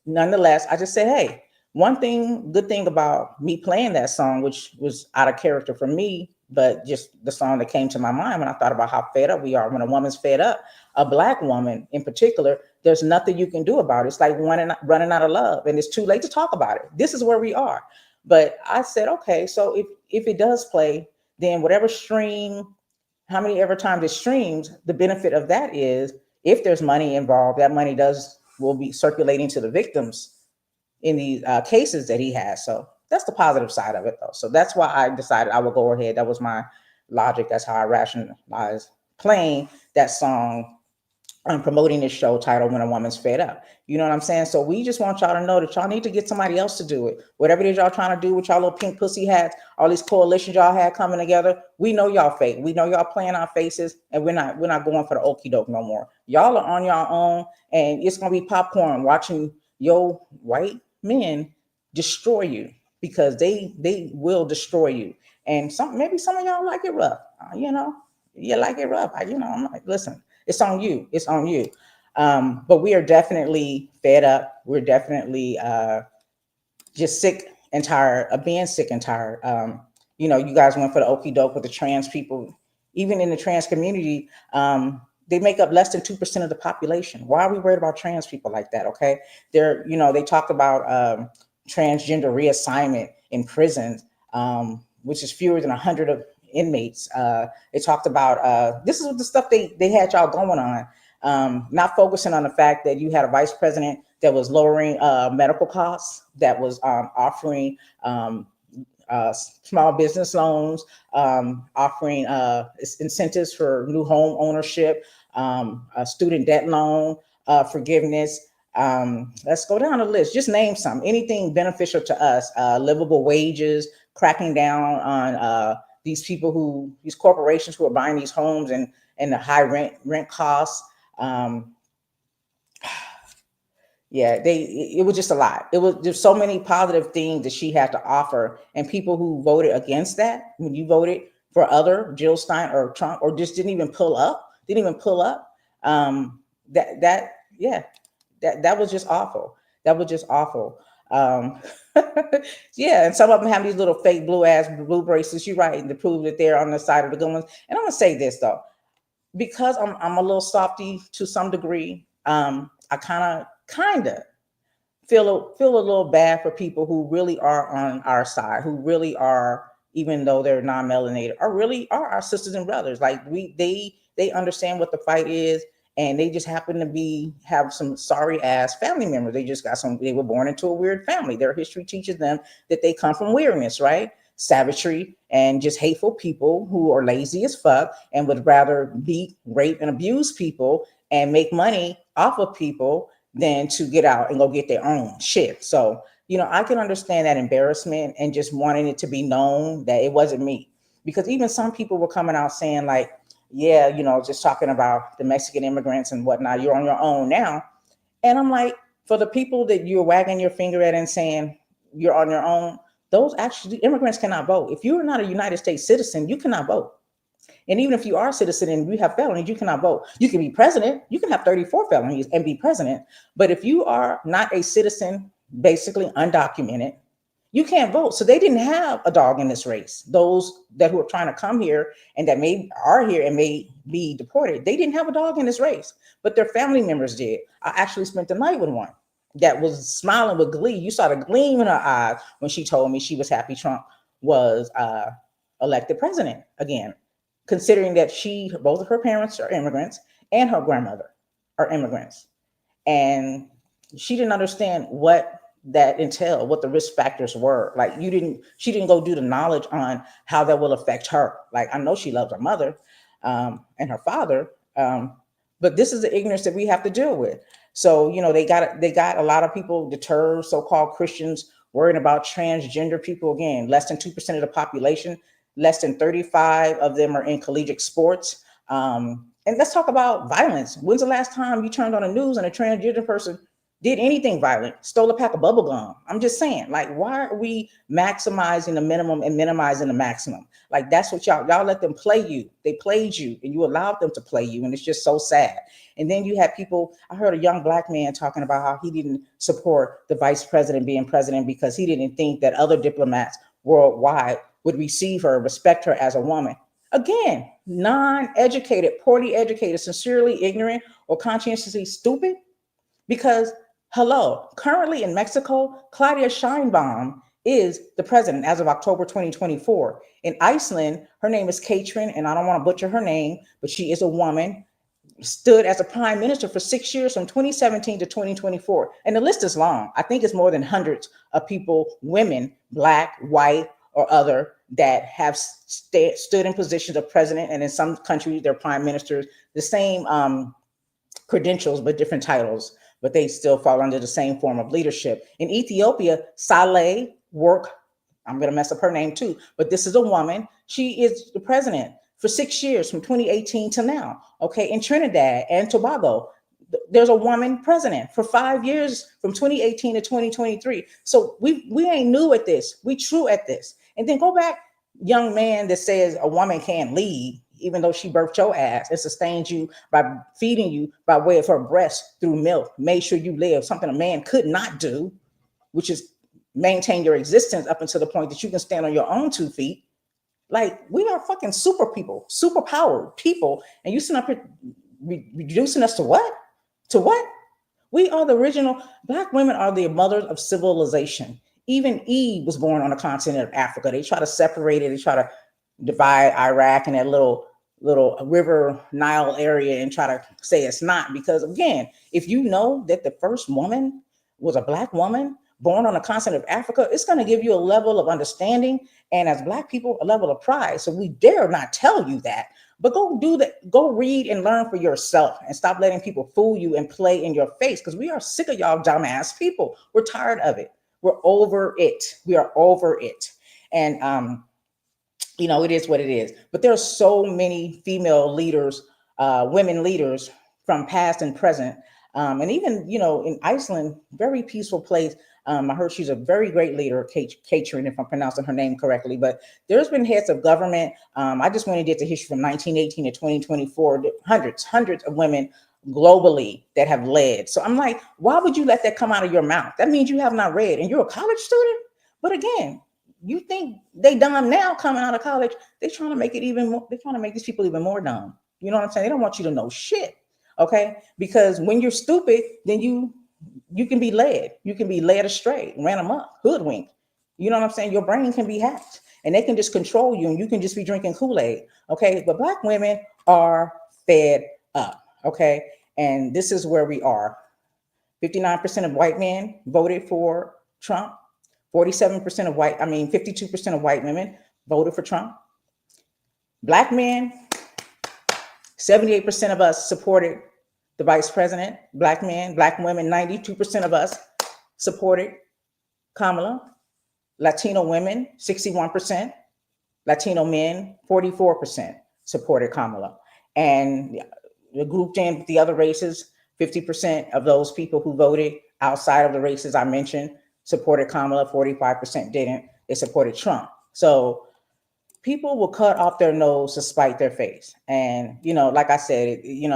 nonetheless, I just said, hey, good thing about me playing that song, which was out of character for me, but just the song that came to my mind when I thought about how fed up we are. When a woman's fed up, a Black woman in particular, there's nothing you can do about it. It's like running out of love, and it's too late to talk about it. This is where we are. But I said, okay, so if it does play, then whatever stream, how many ever times it streams, the benefit of that is, if there's money involved, that money will be circulating to the victims in these cases that he has. So that's the positive side of it, though. So that's why I decided I would go ahead. That was my logic. That's how I rationalized playing that song. I'm promoting this show titled When a Woman's Fed Up. You know what I'm saying? So we just want y'all to know that y'all need to get somebody else to do it. Whatever it is y'all trying to do with y'all little pink pussy hats, all these coalitions y'all had coming together, we know y'all fake. We know y'all playing our faces, and we're not going for the okie doke no more. Y'all are on your own, and it's gonna be popcorn watching your white men destroy you, because they will destroy you. And maybe some of y'all like it rough, you like it rough. I'm like, listen, it's on you. It's on you. But we are definitely fed up. We're definitely just sick and tired of being sick and tired. You guys went for the okey doke with the trans people. Even in the trans community, they make up less than 2% of the population. Why are we worried about trans people like that? Okay, they talk about transgender reassignment in prisons, which is fewer than 100 of inmates. They talked about this is the stuff they had y'all going on, not focusing on the fact that you had a vice president that was lowering medical costs, that was offering small business loans, offering incentives for new home ownership, student debt loan forgiveness. Let's go down the list. Just name some. Anything beneficial to us. Livable wages, cracking down on these corporations who are buying these homes and the high rent costs. Um, yeah, it was just a lot. It was just so many positive things that she had to offer, and people who voted against that, when you voted for other Jill Stein or Trump, or just didn't even pull up. That yeah, that was just awful. That was just awful. Um, yeah, and some of them have these little fake blue bracelets. You're right, to prove that they're on the side of the good ones. And I'm gonna say this though, because I'm a little softy to some degree. I kind of feel a little bad for people who really are on our side, who really are, even though they're non-melanated, are really are our sisters and brothers. Like they understand what the fight is, and they just happen to be have some sorry ass family members. They just got some. They were born into a weird family. Their history teaches them that they come from weirdness, right? Savagery and just hateful people who are lazy as fuck and would rather beat, rape, and abuse people and make money off of people than to get out and go get their own shit. So, I can understand that embarrassment and just wanting it to be known that it wasn't me. Because even some people were coming out saying, like, yeah, just talking about the Mexican immigrants and whatnot, you're on your own now. And I'm like, for the people that you're wagging your finger at and saying you're on your own, those actually immigrants cannot vote. If you're not a United States citizen, you cannot vote. And even if you are a citizen and you have felonies, you cannot vote. You can be president. You can have 34 felonies and be president. But if you are not a citizen, basically undocumented, you can't vote. So they didn't have a dog in this race. Those that who are trying to come here and that may are here and may be deported, they didn't have a dog in this race, but their family members did. I actually spent the night with one that was smiling with glee. You saw the gleam in her eyes when she told me she was happy Trump was elected president again, considering that both of her parents are immigrants and her grandmother are immigrants. And she didn't understand what that entailed, what the risk factors were. Like she didn't go do the knowledge on how that will affect her. Like, I know she loves her mother and her father, but this is the ignorance that we have to deal with. So, they got a lot of people deterred, so-called Christians, worrying about transgender people. Again, less than 2% of the population, less than 35 of them are in collegiate sports. And let's talk about violence. When's the last time you turned on the news and a transgender person did anything violent, stole a pack of bubble gum? I'm just saying, like, why are we maximizing the minimum and minimizing the maximum? Like, that's what y'all let them play you. They played you and you allowed them to play you. And it's just so sad. And then you had people, I heard a young Black man talking about how he didn't support the vice president being president because he didn't think that other diplomats worldwide would receive her, respect her as a woman. Again, non-educated, poorly educated, sincerely ignorant, or conscientiously stupid. Because, hello, currently in Mexico, Claudia Sheinbaum is the president as of October 2024. In Iceland, her name is Katrin, and I don't want to butcher her name, but she is a woman, stood as a prime minister for 6 years from 2017 to 2024. And the list is long. I think it's more than hundreds of people, women, Black, white, or other, that have stood in positions of president, and in some countries, they're prime ministers, the same credentials, but different titles, but they still fall under the same form of leadership. In Ethiopia, Saleh Work, I'm going to mess up her name too, but this is a woman. She is the president for 6 years from 2018 to now. Okay. In Trinidad and Tobago, there's a woman president for 5 years from 2018 to 2023. So we ain't new at this. We true at this. And then go back, young man that says a woman can't lead, even though she birthed your ass and sustained you by feeding you by way of her breast through milk, made sure you live, something a man could not do, which is maintain your existence up until the point that you can stand on your own 2 feet. Like, we are fucking super people, super powered people. And you sitting up here reducing us to what? To what? We are the original. Black women are the mothers of civilization. Even Eve was born on the continent of Africa. They try to separate it. They try to divide Iraq and that little river Nile area and try to say it's not. Because again, if you know that the first woman was a Black woman born on the continent of Africa, it's going to give you a level of understanding, and as Black people, a level of pride. So we dare not tell you that. But go do that. Go read and learn for yourself and stop letting people fool you and play in your face, because we are sick of y'all dumbass people. We're tired of it. We're over it. We are over it. And it is what it is. But there are so many female leaders, women leaders from past and present, and even in Iceland, very peaceful place. I heard she's a very great leader, Katrin, if I'm pronouncing her name correctly. But there's been heads of government. I just went and did the history from 1918 to 2024. Hundreds of women globally that have led. So I'm like, why would you let that come out of your mouth? That means you have not read, and you're a college student. But again, you think they dumb now coming out of college? They're trying to make it even more. They're trying to make these people even more dumb. You know what I'm saying? They don't want you to know shit. Okay, because when you're stupid, then you can be led. You can be led astray, ran amok, hoodwinked. You know what I'm saying? Your brain can be hacked, and they can just control you, and you can just be drinking Kool-Aid. Okay, but Black women are fed up. Okay, and this is where we are. 59% of white men voted for Trump. 47% of 52% of white women voted for Trump. Black men, 78% of us supported the vice president. Black men, Black women, 92% of us supported Kamala. Latino women, 61%. Latino men, 44% supported Kamala. And the grouped in with the other races, 50% of those people who voted outside of the races I mentioned supported Kamala, 45% didn't. They supported Trump. So people will cut off their nose to spite their face. And, like I said, you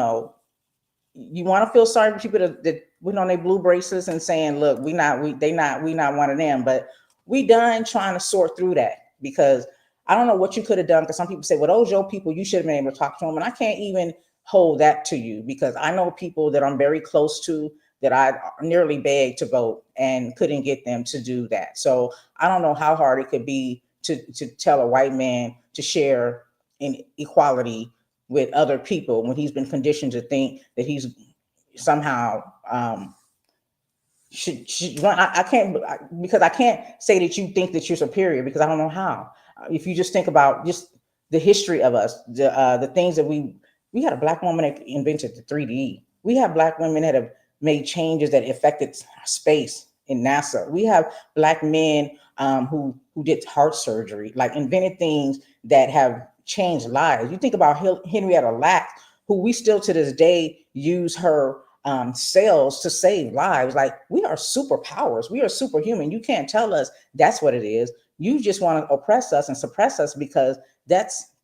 want to feel sorry for people that went on their blue braces and saying, look, we not one of them. But we done trying to sort through that, because I don't know what you could have done. Because some people say, well, those your people, you should have been able to talk to them. And I can't even hold that to you, because I know people that I'm very close to that I nearly begged to vote and couldn't get them to do that. So I don't know how hard it could be to tell a white man to share in equality with other people when he's been conditioned to think that he's somehow should run. I can't, because I can't say that you think that you're superior, because I don't know how. If you just think about just the history of us, the things that we had a Black woman that invented the 3D. We have Black women that have made changes that affected space in NASA. We have Black men who did heart surgery, like invented things that have changed lives. You think about Henrietta Lacks, who we still to this day use her cells to save lives. Like, we are superpowers. We are superhuman. You can't tell us that's what it is. You just want to oppress us and suppress us because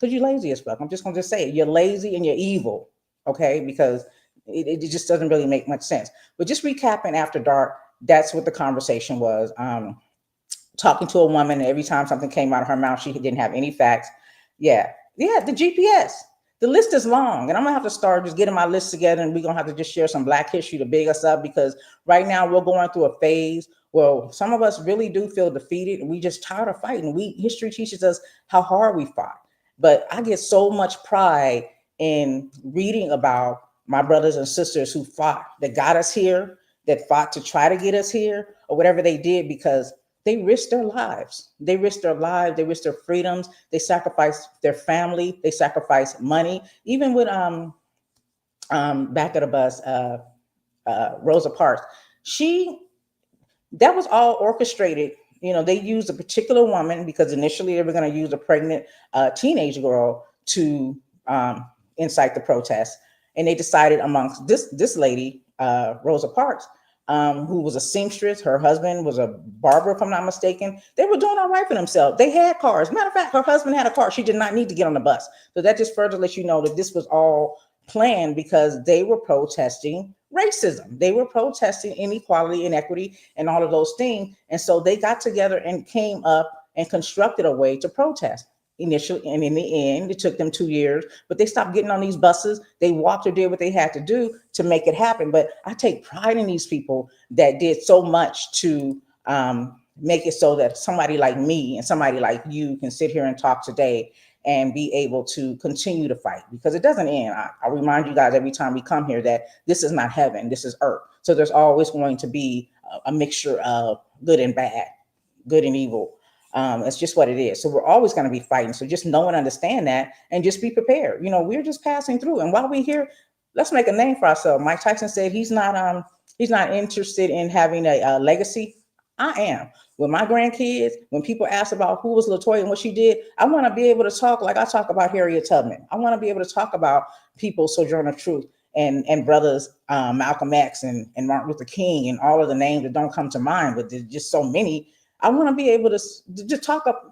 you're lazy as fuck. I'm just going to just say it. You're lazy and you're evil. Okay, because it just doesn't really make much sense. But just recapping After Dark, that's what the conversation was. Talking to a woman, every time something came out of her mouth, she didn't have any facts. Yeah, the GPS. The list is long, and I'm gonna have to start just getting my list together, and we're gonna have to just share some Black history to big us up, because right now we're going through a phase where some of us really do feel defeated, and we just tired of fighting. History teaches us how hard we fought, but I get so much pride in reading about my brothers and sisters who fought, that got us here, that fought to try to get us here, or whatever they did, because they risked their lives. They risked their lives. They risked their freedoms. They sacrificed their family. They sacrificed money. Even with back at the bus, Rosa Parks, that was all orchestrated. They used a particular woman, because initially they were going to use a pregnant teenage girl to incite the protest, and they decided amongst this lady, Rosa Parks, who was a seamstress. Her husband was a barber, if I'm not mistaken. They were doing all right for themselves. They had cars. Matter of fact, her husband had a car. She did not need to get on the bus. So that just further lets you know that this was all planned, because they were protesting racism. They were protesting inequality, inequity, and all of those things. And so they got together and came up and constructed a way to protest initially. And in the end, it took them 2 years, but they stopped getting on these buses. They walked or did what they had to do to make it happen. But I take pride in these people that did so much to make it so that somebody like me and somebody like you can sit here and talk today and be able to continue to fight, because it doesn't end. I remind you guys every time we come here that this is not heaven, this is earth. So there's always going to be a mixture of good and bad, good and evil. It's just what it is. So we're always going to be fighting. So just know and understand that, and just be prepared. We're just passing through. And while we're here, let's make a name for ourselves. Mike Tyson said he's not interested in having a legacy. I am. With my grandkids, when people ask about who was Latoya and what she did, I want to be able to talk like I talk about Harriet Tubman. I want to be able to talk about people, Sojourner Truth, and brothers Malcolm X and Martin Luther King, and all of the names that don't come to mind, but there's just so many. I want to be able to just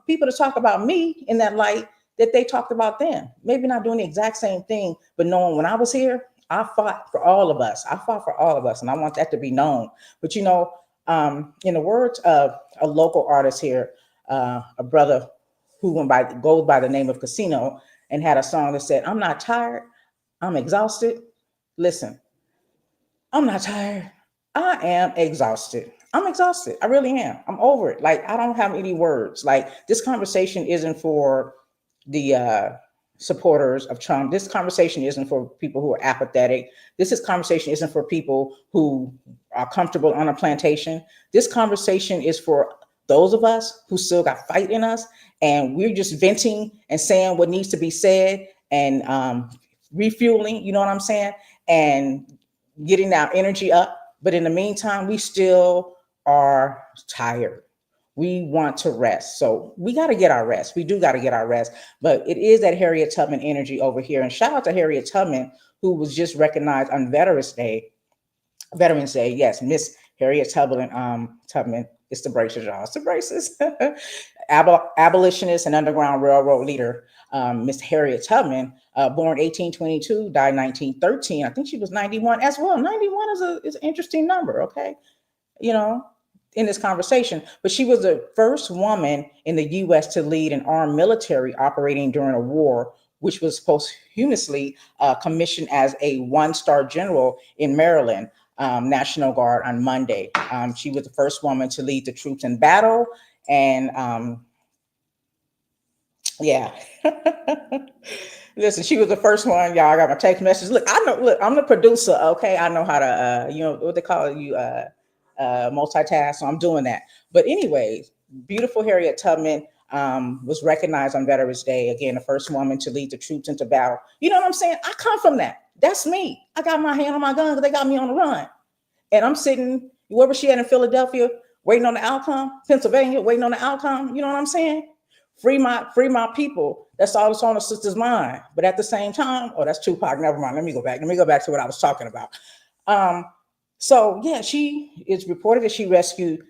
people to talk about me in that light that they talked about them. Maybe not doing the exact same thing, but knowing when I was here, I fought for all of us. I fought for all of us, and I want that to be known. But in the words of a local artist here, a brother who goes by the name of Casino, and had a song that said, "I'm not tired, I'm exhausted." Listen, I'm not tired. I am exhausted. I'm exhausted. I really am. I'm over it. Like, I don't have any words. Like, this conversation isn't for the supporters of Trump. This conversation isn't for people who are apathetic. Conversation isn't for people who are comfortable on a plantation. This conversation is for those of us who still got fight in us, and we're just venting and saying what needs to be said, and refueling, you know what I'm saying? And getting our energy up. But in the meantime, we still are tired. We want to rest. So we got to get our rest. We do got to get our rest. But it is that Harriet Tubman energy over here. And shout out to Harriet Tubman, who was just recognized on Veterans Day. Veterans Day, yes, Miss Harriet Tubman. Tubman. It's the braces, y'all. It's the braces. Abolitionist and Underground Railroad leader, Miss Harriet Tubman, born 1822, died 1913. I think she was 91 as well. 91 is an interesting number, okay? You know, in this conversation. But she was the first woman in the U.S. to lead an armed military operating during a war, which was posthumously commissioned as a one-star general in Maryland. National Guard on Monday. She was the first woman to lead the troops in battle. And yeah. Listen, she was the first one. Y'all, I got my text message. Look, I'm the producer. Okay. I know how to, what they call you, multitask. So I'm doing that. But anyways, beautiful Harriet Tubman was recognized on Veterans Day. Again, the first woman to lead the troops into battle. You know what I'm saying? I come from that. That's me. I got my hand on my gun because they got me on the run. And I'm sitting wherever she at in Philadelphia, waiting on the outcome, Pennsylvania, waiting on the outcome. You know what I'm saying? Free my people. That's all that's on the sister's mind. But at the same time, oh, that's Tupac. Never mind. Let me go back. Let me go back to what I was talking about. So yeah, she is reported that she rescued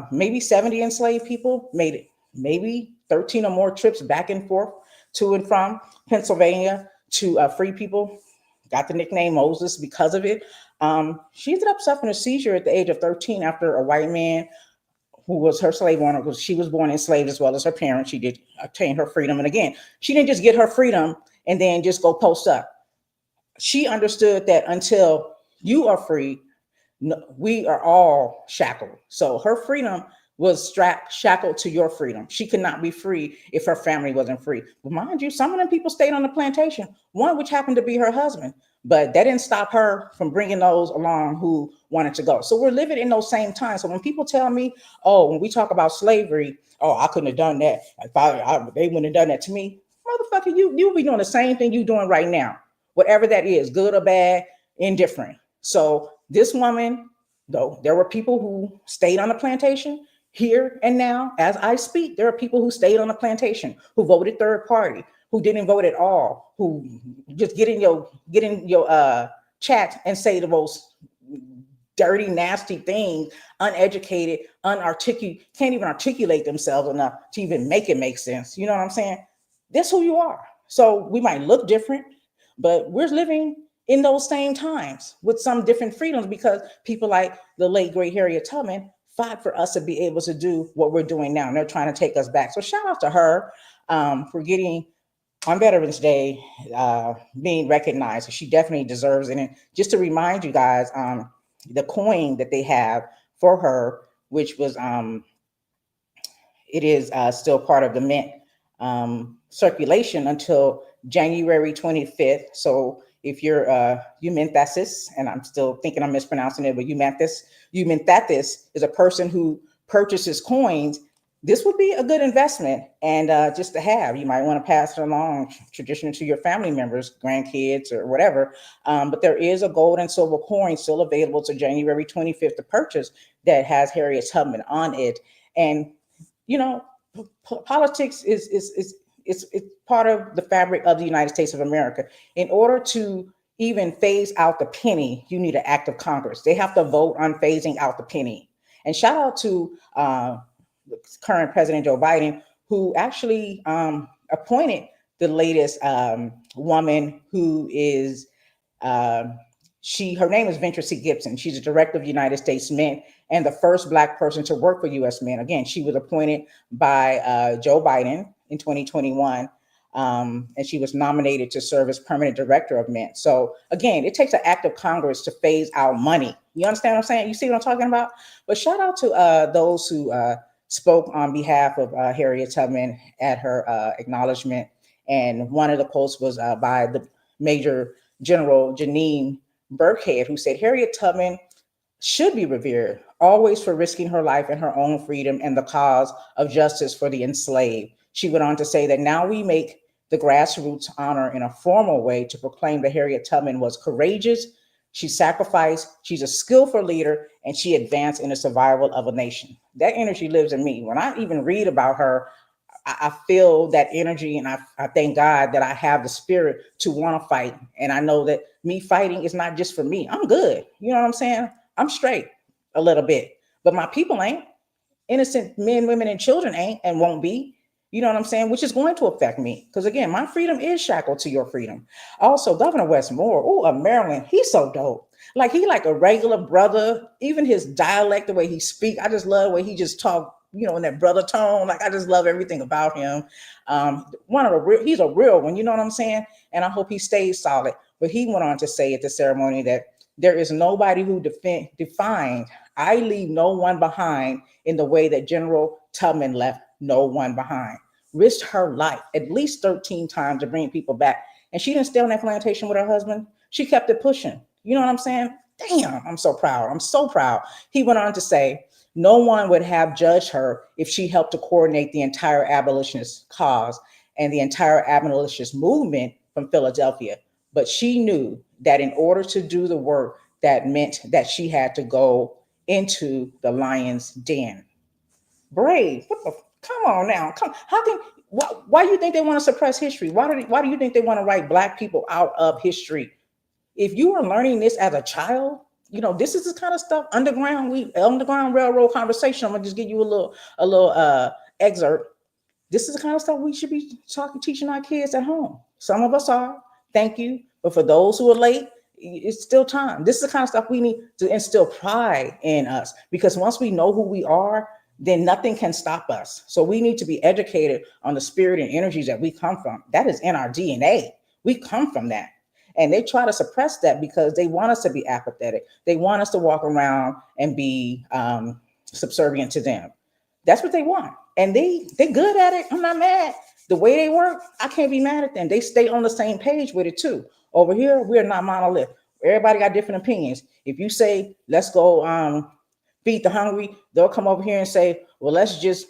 maybe 70 enslaved people, made it maybe 13 or more trips back and forth to and from Pennsylvania to free people. Got the nickname Moses because of it. She ended up suffering a seizure at the age of 13 after a white man who was her slave owner, because she was born enslaved as well as her parents. She did obtain her freedom. And again, she didn't just get her freedom and then just go post up. She understood that until you are free, we are all shackled. So her freedom was shackled to your freedom. She could not be free if her family wasn't free. But mind you, some of them people stayed on the plantation, one which happened to be her husband. But that didn't stop her from bringing those along who wanted to go. So we're living in those same times. So when people tell me, oh, when we talk about slavery, oh, I couldn't have done that. They wouldn't have done that to me. Motherfucker, you'll be doing the same thing you're doing right now. Whatever that is, good or bad, indifferent. So this woman, though, there were people who stayed on the plantation here and now. As I speak, there are people who stayed on the plantation, who voted third party, who didn't vote at all, who just get in your chat and say the most dirty, nasty things, uneducated, unarticulate, can't even articulate themselves enough to even make it make sense. You know what I'm saying? That's who you are. So we might look different, but we're living in those same times with some different freedoms, because people like the late great Harriet Tubman fought for us to be able to do what we're doing now. And they're trying to take us back. So shout out to her for getting on Veterans Day, being recognized. She definitely deserves it. And just to remind you guys, the coin that they have for her, which was, it is still part of the mint circulation until January 25th. So if you're Eumenthasis, and I'm still thinking I'm mispronouncing it, but Eumenthasis is a person who purchases coins this would be a good investment, and just to have. You might want to pass it along, tradition, to your family members, grandkids, or whatever. But there is a gold and silver coin still available to January 25th to purchase that has Harriet Tubman on it. And you know, politics is part of the fabric of the United States of America. In order to even phase out the penny, you need an act of Congress. They have to vote on phasing out the penny. And shout out to current President Joe Biden, who actually appointed the latest woman who is um, her name is Venture C. Gibson. She's a director of United States Mint and the first Black person to work for U.S. Mint. Again, she was appointed by Joe Biden in 2021, and she was nominated to serve as permanent director of Mint. So again, it takes an act of Congress to phase out money. You understand what I'm saying? You see what I'm talking about? But shout out to those who spoke on behalf of Harriet Tubman at her acknowledgement. And one of the posts was by the Major General Janine Burkhead, who said Harriet Tubman should be revered, always for risking her life and her own freedom and the cause of justice for the enslaved. She went on to say that now we make the grassroots honor in a formal way to proclaim that Harriet Tubman was courageous, she sacrificed, she's a skillful leader, and she advanced in the survival of a nation. That energy lives in me. When I even read about her, I feel that energy, and I thank God that I have the spirit to want to fight. And I know that me fighting is not just for me. I'm good. You know what I'm saying? I'm straight a little bit, but my people ain't. Innocent men, women, and children ain't and won't be. You know what I'm saying? Which is going to affect me. Because again, my freedom is shackled to your freedom. Also, Governor Westmore, oh, of Maryland, he's so dope. Like he like a regular brother. Even his dialect, the way he speak, I just love the way he just talk, in that brother tone. Like I just love everything about him. One of the real, he's a real one, you know what I'm saying? And I hope he stays solid. But he went on to say at the ceremony that there is nobody who defined I leave no one behind in the way that General Tubman left no one behind. Risked her life at least 13 times to bring people back. And she didn't stay on that plantation with her husband. She kept it pushing. You know what I'm saying? Damn, I'm so proud. I'm so proud. He went on to say, no one would have judged her if she helped to coordinate the entire abolitionist cause and the entire abolitionist movement from Philadelphia. But she knew that in order to do the work, that meant that she had to go into the lion's den. Brave. Come on now. Come. How can? Why do you think they want to suppress history? Why do you think they want to write Black people out of history? If you are learning this as a child, this is the kind of stuff underground railroad conversation. I'm gonna just give you a little excerpt. This is the kind of stuff we should be teaching our kids at home. Some of us are. Thank you. But for those who are late, it's still time. This is the kind of stuff we need to instill pride in us, because once we know who we are, then nothing can stop us. So we need to be educated on the spirit and energies that we come from. That is in our DNA. We come from that. And they try to suppress that because they want us to be apathetic. They want us to walk around and be subservient to them. That's what they want. And they good at it. I'm not mad. The way they work, I can't be mad at them. They stay on the same page with it too. Over here, we're not monolith. Everybody got different opinions. If you say, let's go feed the hungry, they'll come over here and say, well, let's just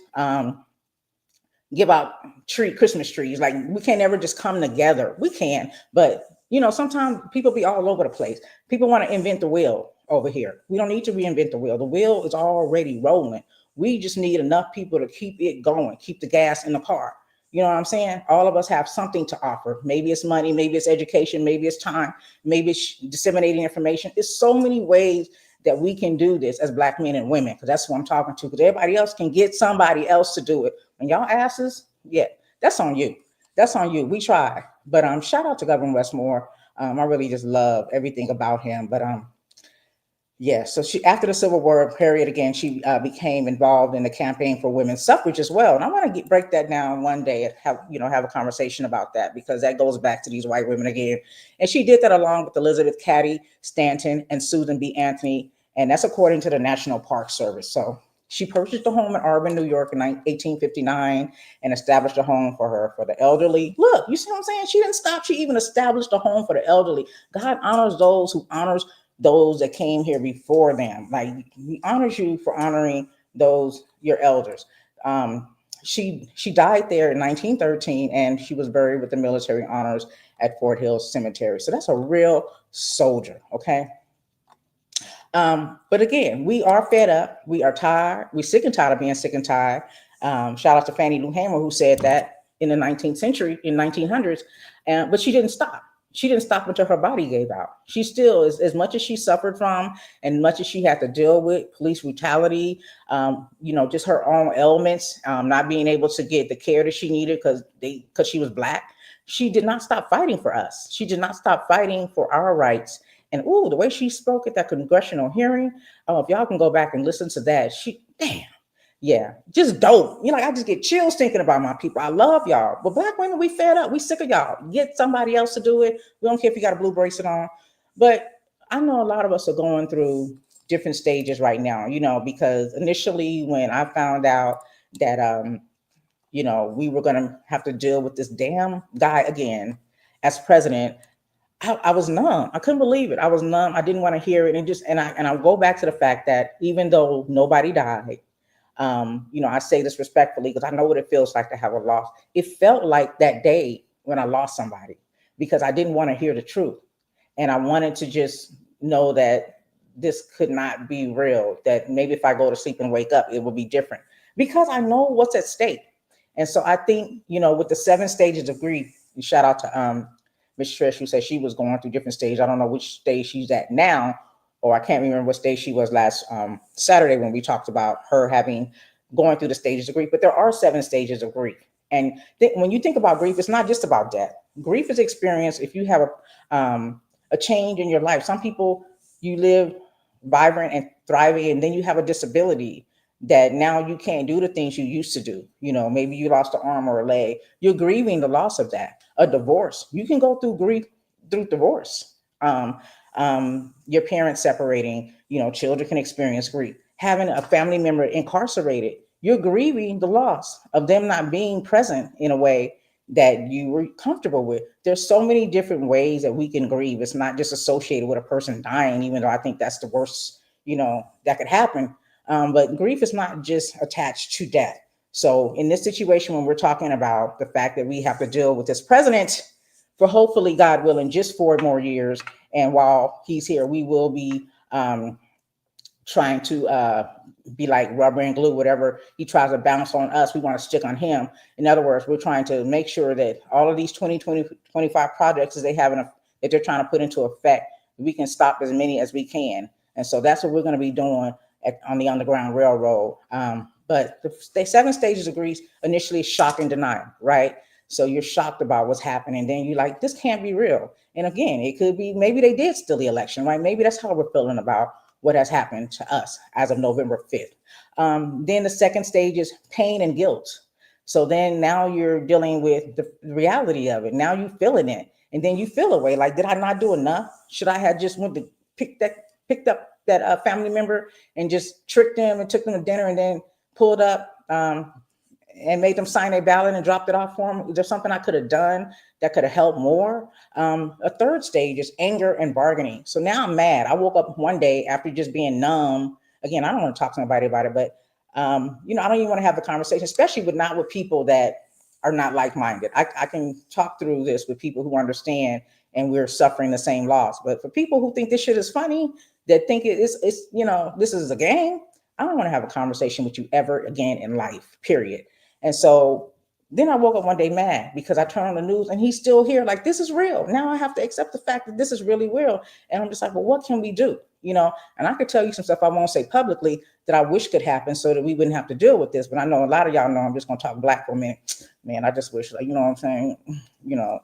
give out Christmas trees. Like we can't ever just come together. We can, but sometimes people be all over the place. People want to invent the wheel over here. We don't need to reinvent the wheel. The wheel is already rolling. We just need enough people to keep it going, keep the gas in the car. You know what I'm saying? All of us have something to offer. Maybe it's money, maybe it's education, maybe it's time, maybe it's disseminating information. It's so many ways that we can do this as Black men and women, because that's what I'm talking to, because everybody else can get somebody else to do it. When y'all asses, yeah, that's on you. That's on you. We try. But shout out to Governor Westmore. I really just love everything about him. But yeah, so she, after the Civil War period, again, she became involved in the campaign for women's suffrage as well. And I want to break that down one day and have a conversation about that, because that goes back to these white women again. And she did that along with Elizabeth Cady Stanton and Susan B. Anthony, and that's according to the National Park Service. So she purchased a home in Auburn, New York in 1859 and established a home for the elderly. Look, you see what I'm saying? She didn't stop. She even established a home for the elderly. God honors those who honors those that came here before them. Like he honors you for honoring those, your elders. Um, she died there in 1913, and she was buried with the military honors at Fort Hill Cemetery. So that's a real soldier. Okay. But again, we are fed up. We are tired. We're sick and tired of being sick and tired. Shout out to Fannie Lou Hamer, who said that in the 19th century, in 1900s. But she didn't stop. She didn't stop until her body gave out. She still, as much as she suffered from, and much as she had to deal with police brutality, just her own ailments, not being able to get the care that she needed because she was Black. She did not stop fighting for us. She did not stop fighting for our rights. And ooh, the way she spoke at that congressional hearing, if y'all can go back and listen to that, damn, yeah, just dope. I just get chills thinking about my people. I love y'all. But Black women, we fed up. We sick of y'all. Get somebody else to do it. We don't care if you got a blue bracelet on. But I know a lot of us are going through different stages right now, because initially when I found out that, we were going to have to deal with this damn guy again as president, I was numb. I couldn't believe it. I was numb. I didn't want to hear it. And I'll go back to the fact that even though nobody died, I say this respectfully because I know what it feels like to have a loss. It felt like that day when I lost somebody because I didn't want to hear the truth. And I wanted to just know that this could not be real, that maybe if I go to sleep and wake up, it will be different because I know what's at stake. And so I think, with the 7 stages of grief, shout out to Miss Trish, who said she was going through different stages. I don't know which stage she's at now, or I can't remember what stage she was last Saturday when we talked about her going through the stages of grief. But there are 7 stages of grief. And when you think about grief, it's not just about death. Grief is experience if you have a change in your life. Some people, you live vibrant and thriving, and then you have a disability that now you can't do the things you used to do. Maybe you lost an arm or a leg. You're grieving the loss of that. A divorce, you can go through grief through divorce. Your parents separating, children can experience grief. Having a family member incarcerated, you're grieving the loss of them not being present in a way that you were comfortable with. There's so many different ways that we can grieve. It's not just associated with a person dying, even though I think that's the worst, that could happen. But grief is not just attached to death. So in this situation, when we're talking about the fact that we have to deal with this president for hopefully, God willing, just 4 more years, and while he's here, we will be trying to be like rubber and glue. Whatever he tries to bounce on us, we want to stick on him. In other words, we're trying to make sure that all of these 25 projects that that they're trying to put into effect, we can stop as many as we can. And so that's what we're going to be doing on the Underground Railroad. But the 7 stages of grief initially shock and denial, right? So you're shocked about what's happening. Then you're like, this can't be real. And again, it could be, maybe they did steal the election, right? Maybe that's how we're feeling about what has happened to us as of November 5th. Then the second stage is pain and guilt. So then now you're dealing with the reality of it. Now you're feeling it. And then you feel away like, did I not do enough? Should I have just went to picked up that family member and just tricked them and took them to dinner and then pulled up and made them sign a ballot and dropped it off for them? Is there something I could have done that could have helped more? A third stage is anger and bargaining. So now I'm mad. I woke up one day after just being numb. Again, I don't want to talk to nobody about it, but I don't even want to have the conversation, especially not with people that are not like-minded. I can talk through this with people who understand and we're suffering the same loss. But for people who think this shit is funny, that think it's this is a game, I don't want to have a conversation with you ever again in life, period. And so then I woke up one day mad because I turned on the news and he's still here. Like, this is real. Now I have to accept the fact that this is really real. And I'm just like, well, what can we do? And I could tell you some stuff I won't say publicly that I wish could happen so that we wouldn't have to deal with this. But I know a lot of y'all know I'm just going to talk Black for a minute. Man, I just wish, like, you know what I'm saying?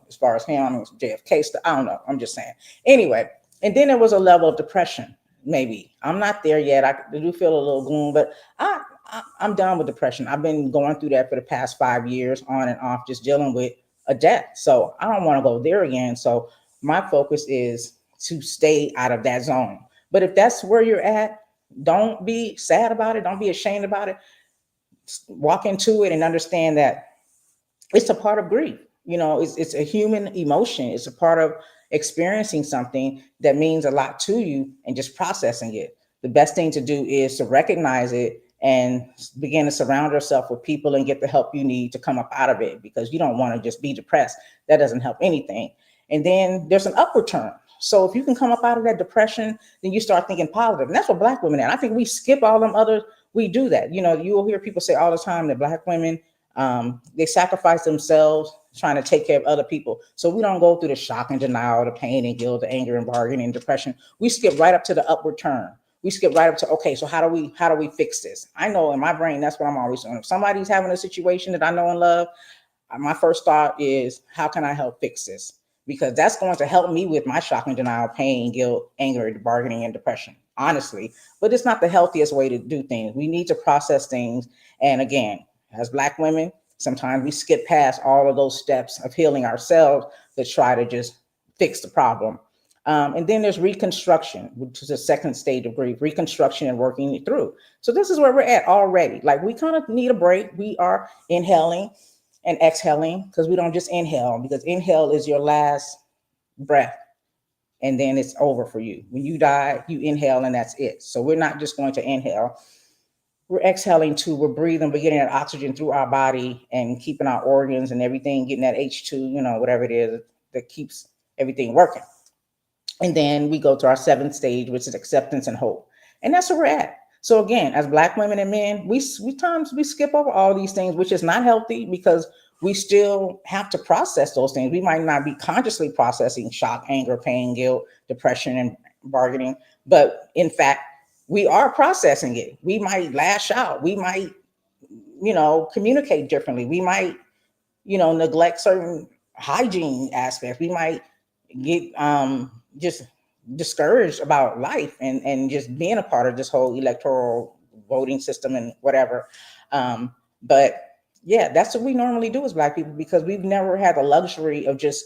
As far as him, JFK stuff, I don't know. I'm just saying. Anyway, and then there was a level of depression. Maybe I'm not there yet. I do feel a little gloom, but I'm done with depression. I've been going through that for the past 5 years, on and off, just dealing with a death. So I don't want to go there again. So my focus is to stay out of that zone. But if that's where you're at, don't be sad about it. Don't be ashamed about it. Walk into it and understand that it's a part of grief. It's a human emotion. It's a part of experiencing something that means a lot to you and just processing it. The best thing to do is to recognize it and begin to surround yourself with people and get the help you need to come up out of it, because you don't want to just be depressed. That doesn't help anything. And then there's an upward turn. So if you can come up out of that depression, then you start thinking positive. And that's what Black women are. And I think we skip all them other, we do that. You know, you will hear people say all the time that Black women, they sacrifice themselves trying to take care of other people. So we don't go through the shock and denial, the pain and guilt, the anger and bargaining and depression. We skip right up to the upward turn. We skip right up to, okay, so how do we fix this? I know in my brain, that's what I'm always doing. If somebody's having a situation that I know and love, my first thought is, how can I help fix this? Because that's going to help me with my shock and denial, pain, guilt, anger, bargaining, and depression, honestly. But it's not the healthiest way to do things. We need to process things. And again, as Black women, sometimes we skip past all of those steps of healing ourselves to try to just fix the problem. And then there's reconstruction, which is the second stage of grief, reconstruction and working it through. So this is where we're at already. Like, we kind of need a break. We are inhaling and exhaling, because we don't just inhale, because inhale is your last breath and then it's over for you. When you die, you inhale and that's it. So we're not just going to inhale. We're exhaling too. We're breathing, we're getting that oxygen through our body and keeping our organs and everything, getting that H2, whatever it is that keeps everything working. And then we go to our seventh stage, which is acceptance and hope. And that's where we're at. So again, as Black women and men, we skip over all these things, which is not healthy, because we still have to process those things. We might not be consciously processing shock, anger, pain, guilt, depression, and bargaining, but in fact, we are processing it. We might lash out. We might, communicate differently. We might, neglect certain hygiene aspects. We might get just discouraged about life and just being a part of this whole electoral voting system and whatever. But yeah, that's what we normally do as Black people, because we've never had the luxury of just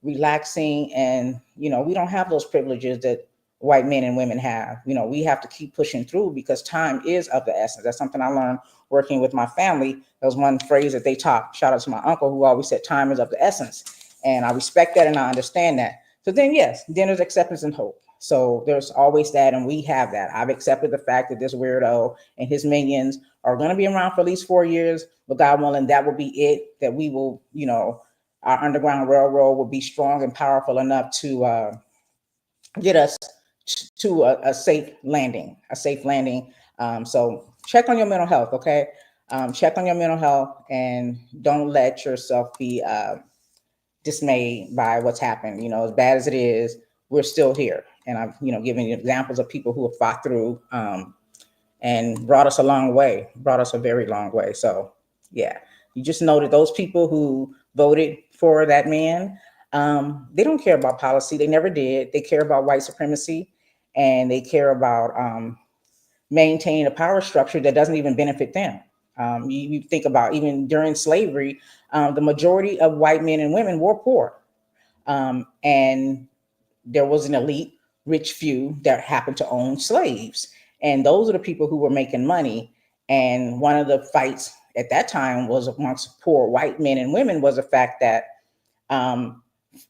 relaxing, and we don't have those privileges that white men and women have. We have to keep pushing through, because time is of the essence. That's something I learned working with my family. There was one phrase that they taught. Shout out to my uncle, who always said time is of the essence. And I respect that and I understand that. So then, yes, then there's acceptance and hope. So there's always that, and we have that. I've accepted the fact that this weirdo and his minions are going to be around for at least 4 years, but God willing, that will be it. That we will, our Underground Railroad will be strong and powerful enough to get us to a safe landing, So check on your mental health, okay? Check on your mental health, and don't let yourself be dismayed by what's happened. As bad as it is, we're still here. And I've, given you examples of people who have fought through and brought us a long way, brought us a very long way. So yeah, you just know that those people who voted for that man, they don't care about policy. They never did. They care about white supremacy, and they care about maintaining a power structure that doesn't even benefit them. You think about even during slavery, the majority of white men and women were poor. And there was an elite, rich few that happened to own slaves. And those are the people who were making money. And one of the fights at that time was amongst poor white men and women was the fact that um,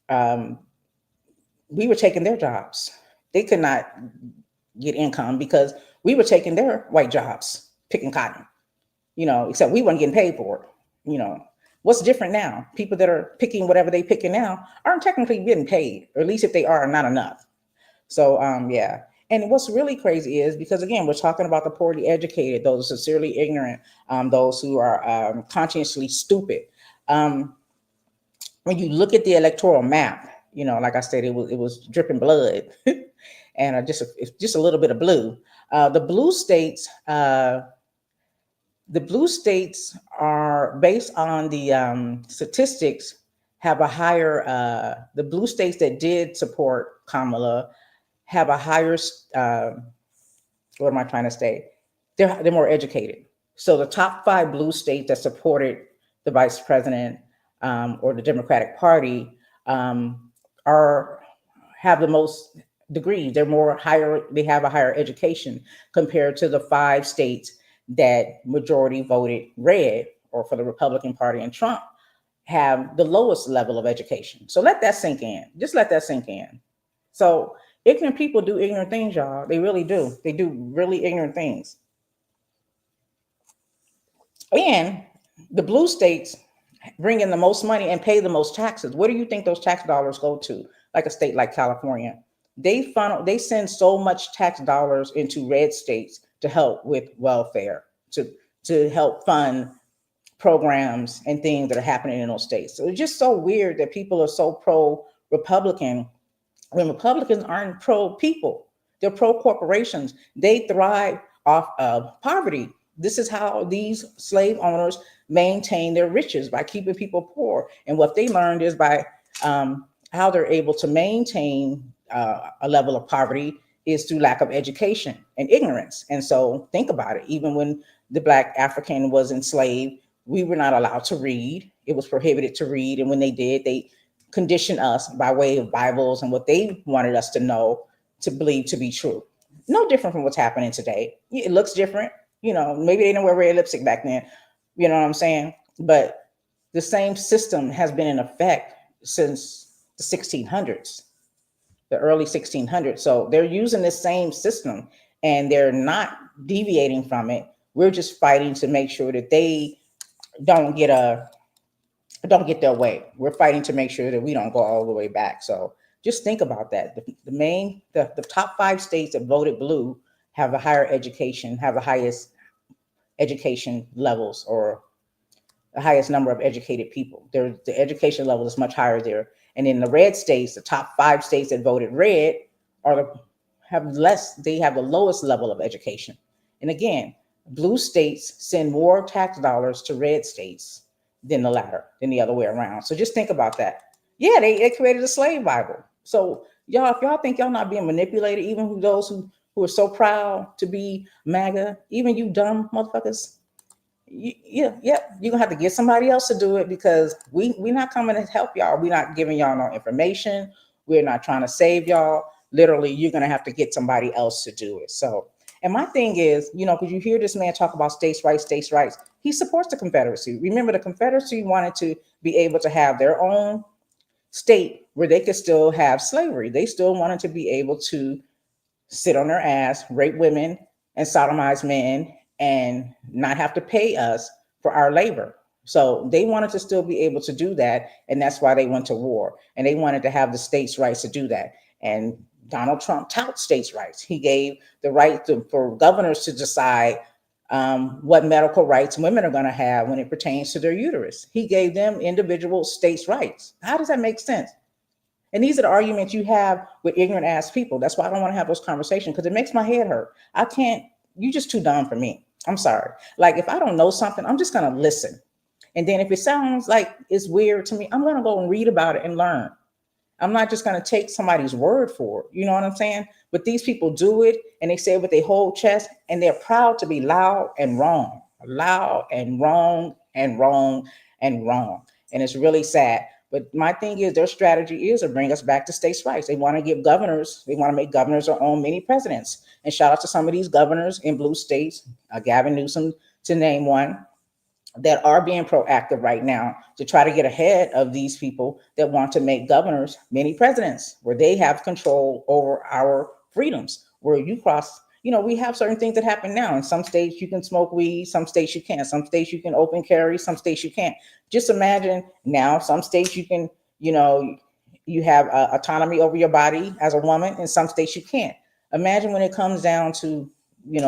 um, we were taking their jobs. They could not get income because we were taking their white jobs, picking cotton, except we weren't getting paid for it. What's different now? People that are picking whatever they picking now aren't technically getting paid, or at least if they are, not enough. So yeah. And what's really crazy is, because again, we're talking about the poorly educated, those sincerely ignorant, those who are conscientiously stupid. When you look at the electoral map, like I said, it was dripping blood, and just a little bit of blue. The blue states. The blue states are, based on the statistics, have a higher. The blue states that did support Kamala have a higher. What am I trying to say? They're more educated. So the top 5 blue states that supported the vice president or the Democratic Party are have the most degrees. They're more higher. They have a higher education compared to the 5 states that majority voted red, or for the Republican Party and Trump, have the lowest level of education. So let that sink in. Just let that sink in. So ignorant people do ignorant things, y'all. They really do. They do really ignorant things. And the blue states bring in the most money and pay the most taxes. Where do you think those tax dollars go to? Like a state like California, they send so much tax dollars into red states to help with welfare, to help fund programs and things that are happening in those states. So it's just so weird that people are so pro Republican when Republicans aren't pro people, they're pro corporations. They thrive off of poverty. This is how these slave owners maintain their riches, by keeping people poor. And what they learned is by how they're able to maintain a level of poverty is through lack of education and ignorance. And so think about it. Even when the Black African was enslaved, we were not allowed to read. It was prohibited to read. And when they did, they condition us by way of Bibles and what they wanted us to know, to believe to be true. No different from what's happening today. It looks different. Maybe they didn't wear red lipstick back then. You know what I'm saying? But the same system has been in effect since the 1600s, the early 1600s. So they're using the same system and they're not deviating from it. We're just fighting to make sure that they don't get a don't get their way. We're fighting to make sure that we don't go all the way back. So just think about that. The top 5 states that voted blue have a higher education, have the highest education levels, or the highest number of educated people. The education level is much higher there. And in the red states, the top 5 states that voted red are they have the lowest level of education. And again, blue states send more tax dollars to red states than the latter, than the other way around. So just think about that. Yeah, they created a slave Bible. So y'all, if y'all think y'all not being manipulated, even those who are so proud to be MAGA, even you dumb motherfuckers, yeah, you're gonna have to get somebody else to do it, because we're not coming to help y'all. We're not giving y'all no information. We're not trying to save y'all. Literally, you're gonna have to get somebody else to do it. So, and my thing is, because you hear this man talk about states' rights. He supports the Confederacy. Remember, the Confederacy wanted to be able to have their own state where they could still have slavery. They still wanted to be able to sit on their ass, rape women, and sodomize men, and not have to pay us for our labor. So they wanted to still be able to do that. And that's why they went to war. And they wanted to have the states' rights to do that. And Donald Trump touts states' rights. He gave the right for governors to decide what medical rights women are going to have when it pertains to their uterus. He gave them individual states' rights. How does that make sense? And these are the arguments you have with ignorant ass people. That's why I don't want to have those conversations, because it makes my head hurt. I can't, you just too dumb for me. I'm sorry. Like, if I don't know something, I'm just going to listen. And then if it sounds like it's weird to me, I'm going to go and read about it and learn. I'm not just going to take somebody's word for it. You know what I'm saying? But these people do it, and they say it with their whole chest, and they're proud to be loud and wrong, loud and wrong and wrong and wrong. And it's really sad. But my thing is, their strategy is to bring us back to states' rights. They want to give governors, they want to make governors their own mini presidents. And shout out to some of these governors in blue states, Gavin Newsom to name one, that are being proactive right now to try to get ahead of these people that want to make governors mini presidents, where they have control over our freedoms. Where you cross, we have certain things that happen now. In some states you can smoke weed, some states you can't. Some states you can open carry, some states you can't. Just imagine now, some states you can, you have autonomy over your body as a woman, in some states you can't. Imagine when it comes down to,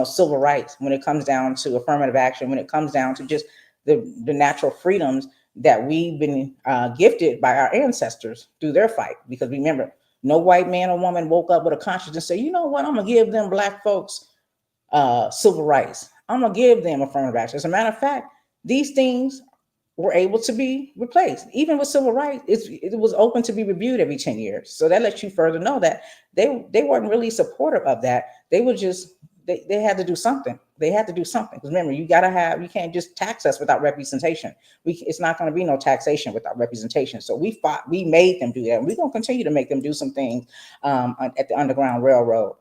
civil rights, when it comes down to affirmative action, when it comes down to just the natural freedoms that we've been gifted by our ancestors through their fight. Because remember, no white man or woman woke up with a conscience and said, you know what, I'm gonna give them black folks civil rights. I'm gonna give them affirmative action. As a matter of fact, these things were able to be replaced. Even with civil rights, it was open to be reviewed every 10 years. So that lets you further know that they weren't really supportive of that. They were just, they had to do something. They had to do something. Because remember, you can't just tax us without representation. It's not going to be no taxation without representation. So we made them do that. And we're going to continue to make them do some things at the Underground Railroad.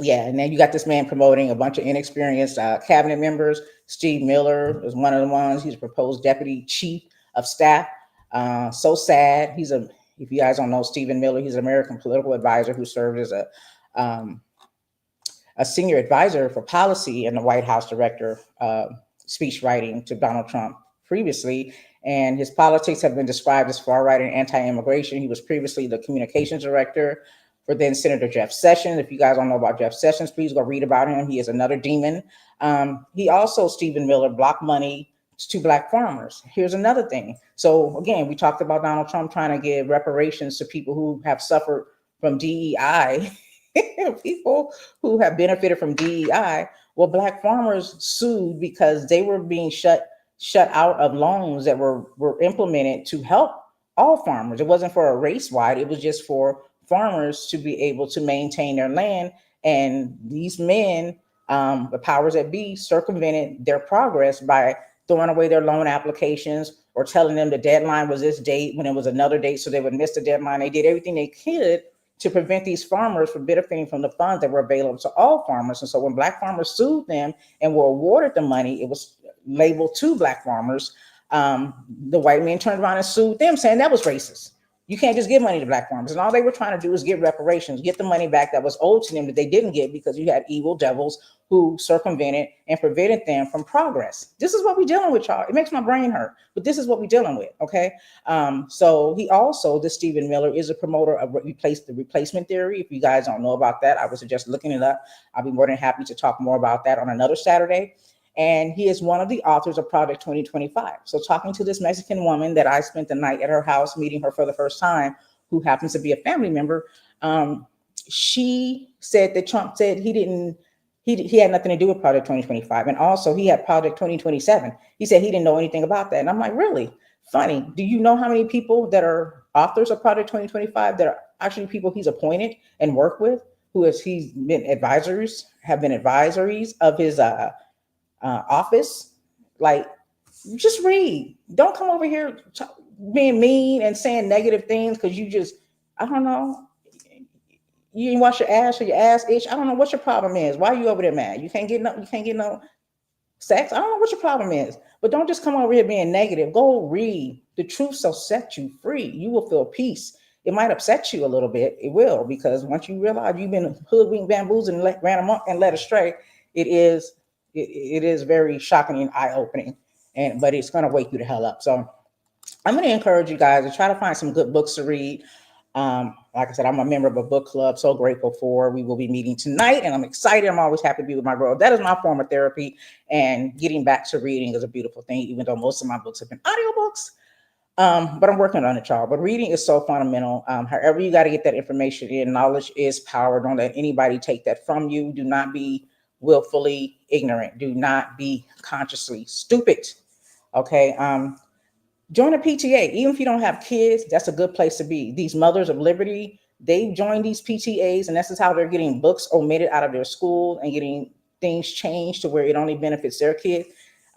Yeah, and then you got this man promoting a bunch of inexperienced cabinet members. Steve Miller is one of the ones. He's a proposed deputy chief of staff. So sad. If you guys don't know Stephen Miller, he's an American political advisor who served as a senior advisor for policy in the White House director speech writing to Donald Trump previously. And his politics have been described as far right and anti immigration. He was previously the communications director for then Senator Jeff Sessions. If you guys don't know about Jeff Sessions, please go read about him. He is another demon. He also, Stephen Miller, blocked money to Black farmers. Here's another thing. So, again, we talked about Donald Trump trying to give reparations to people who have suffered from DEI, people who have benefited from DEI. Well, Black farmers sued because they were being shut out of loans that were implemented to help all farmers. It wasn't for a race wide, it was just for farmers to be able to maintain their land. And these men, the powers that be, circumvented their progress by throwing away their loan applications or telling them the deadline was this date when it was another date, so they would miss the deadline. They did everything they could to prevent these farmers from benefiting from the funds that were available to all farmers. And so when Black farmers sued them and were awarded the money, it was labeled to Black farmers. The white men turned around and sued them, saying that was racist. You can't just give money to Black farmers. And all they were trying to do is get reparations, get the money back that was owed to them that they didn't get because you had evil devils who circumvented and prevented them from progress. This is what we're dealing with, y'all. It makes my brain hurt, but this is what we're dealing with, okay? So he also, this Stephen Miller, is a promoter of the replacement theory. If you guys don't know about that, I would suggest looking it up. I'll be more than happy to talk more about that on another Saturday. And he is one of the authors of Project 2025. So talking to this Mexican woman that I spent the night at her house meeting her for the first time, who happens to be a family member, she said that Trump said he had nothing to do with Project 2025. And also he had Project 2027. He said he didn't know anything about that. And I'm like, really? Funny. Do you know how many people that are authors of Project 2025 that are actually people he's appointed and worked with, he's been advisories of his office? Like, just read. Don't come over here being mean and saying negative things because you just, I don't know, you didn't wash your ass or your ass itch. I don't know what your problem is. Why are you over there mad? You can't get no sex. I don't know what your problem is. But don't just come over here being negative. Go read. The truth shall set you free. You will feel peace. It might upset you a little bit. It will, because once you realize you've been hoodwinked, bamboozled, and ran amok and led astray, it is very shocking and eye-opening. But it's going to wake you the hell up. So I'm going to encourage you guys to try to find some good books to read. Like I said, I'm a member of a book club. So grateful for. We will be meeting tonight, and I'm excited. I'm always happy to be with my girl. That is my form of therapy, and getting back to reading is a beautiful thing. Even though most of my books have been audiobooks, but I'm working on it, y'all. But reading is so fundamental. However, you got to get that information in. Knowledge is power. Don't let anybody take that from you. Do not be willfully ignorant. Do not be consciously stupid. Okay. Join a PTA. Even if you don't have kids, that's a good place to be. These Mothers of Liberty, they join these PTAs, and this is how they're getting books omitted out of their school and getting things changed to where it only benefits their kids,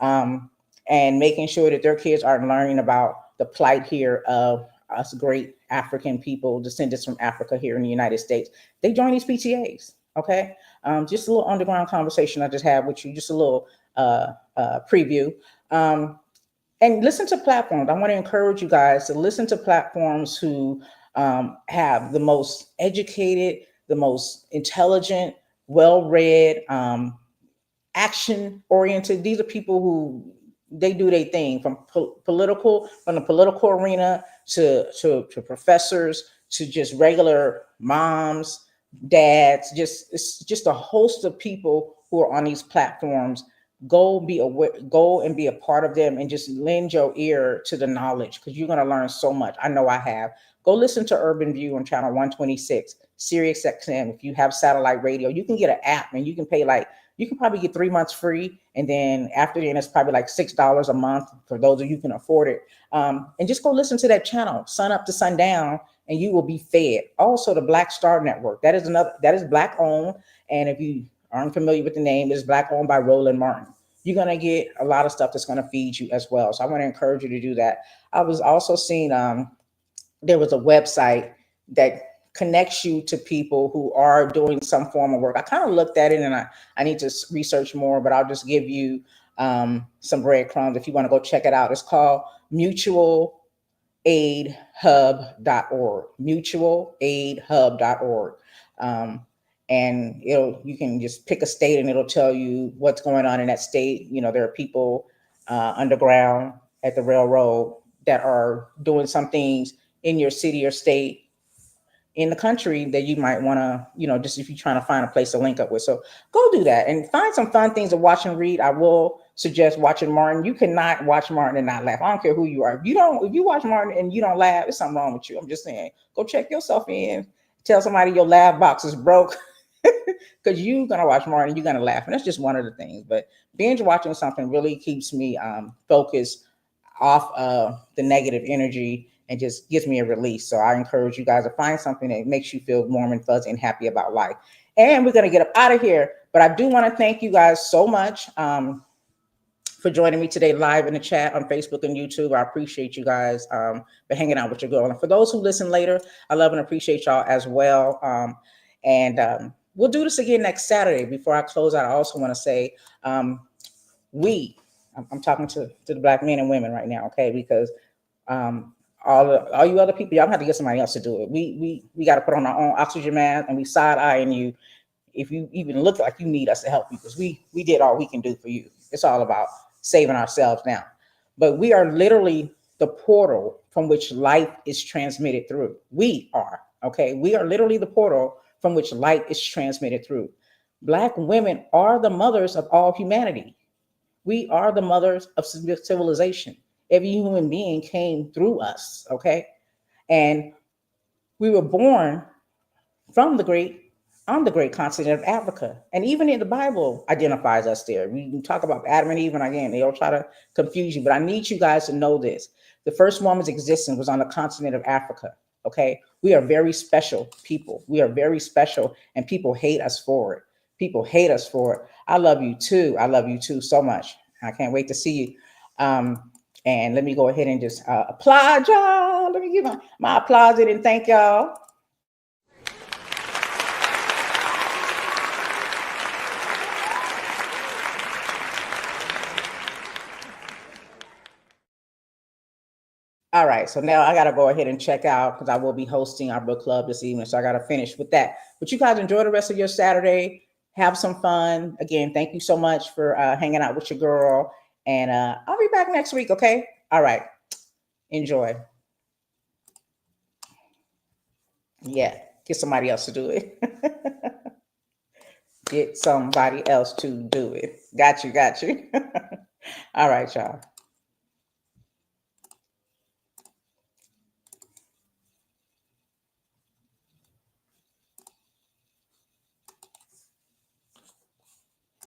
and making sure that their kids are learning about the plight here of us great African people, descendants from Africa here in the United States. They join these PTAs. Okay. Just a little underground conversation I just had with you, just a little preview. And listen to platforms. I want to encourage you guys to listen to platforms who have the most educated, the most intelligent, well-read, action-oriented. These are people who they do their thing from the political arena to professors to just regular moms, dads. It's just a host of people who are on these platforms. Go and be a part of them, and just lend your ear to the knowledge, because you're going to learn so much. I know I have. Go listen to Urban View on channel 126, Sirius XM. If you have satellite radio, you can get an app, and you can probably get 3 months free. And then after then, it's probably like $6 a month for those of you who can afford it. And just go listen to that channel, sun up to sundown, and you will be fed. Also, the Black Star Network. That is Black owned. And if you aren't familiar with the name, it's Black owned by Roland Martin. You're going to get a lot of stuff that's going to feed you as well. So I want to encourage you to do that. I was also seeing there was a website that connects you to people who are doing some form of work. I kind of looked at it, and I need to research more, but I'll just give you some breadcrumbs if you want to go check it out. It's called mutualaidhub.org, mutualaidhub.org. and it'll you can just pick a state and it'll tell you what's going on in that state. There are people underground at the railroad that are doing some things in your city or state in the country that you might want to, just if you're trying to find a place to link up with. So go do that and find some fun things to watch and read. I will suggest watching Martin. You cannot watch Martin and not laugh. I don't care who you are. If you watch Martin and you don't laugh, there's something wrong with you. I'm just saying, go check yourself in. Tell somebody your laugh box is broke because you're gonna watch Martin, you're gonna laugh, and that's just one of the things. But binge watching something really keeps me focused off the negative energy and just gives me a release. So I encourage you guys to find something that makes you feel warm and fuzzy and happy about life. And we're going to get up out of here. But I do want to thank you guys so much for joining me today live in the chat on Facebook and YouTube. I appreciate you guys for hanging out with your girl. And for those who listen later, I love and appreciate y'all as well. And we'll do this again next Saturday. Before I close out, I also want to say, we I'm talking to the black men and women right now, okay? Because all you other people, y'all have to get somebody else to do it. We got to put on our own oxygen mask, and we side eyeing you if you even look like you need us to help you, because we did all we can do for you. It's all about saving ourselves now. But we are literally the portal from which light is transmitted through. We are, okay? We are literally the portal from which light is transmitted through. Black women are the mothers of all humanity. We are the mothers of civilization. Every human being came through us, okay? And we were born from the great on the great continent of Africa. And even in the Bible identifies us there. We talk about Adam and Eve, and again, they'll try to confuse you, but I need you guys to know this. The first woman's existence was on the continent of Africa. Okay. We are very special people. We are very special, and people hate us for it. People hate us for it. I love you too. I love you too so much. I can't wait to see you. And let me go ahead and just applaud y'all. Let me give my applause in and thank y'all. All right, so now I got to go ahead and check out because I will be hosting our book club this evening. So I got to finish with that. But you guys enjoy the rest of your Saturday. Have some fun. Again, thank you so much for hanging out with your girl. And I'll be back next week, okay? All right. Enjoy. Yeah, get somebody else to do it. Get somebody else to do it. Got you, got you. All right, y'all.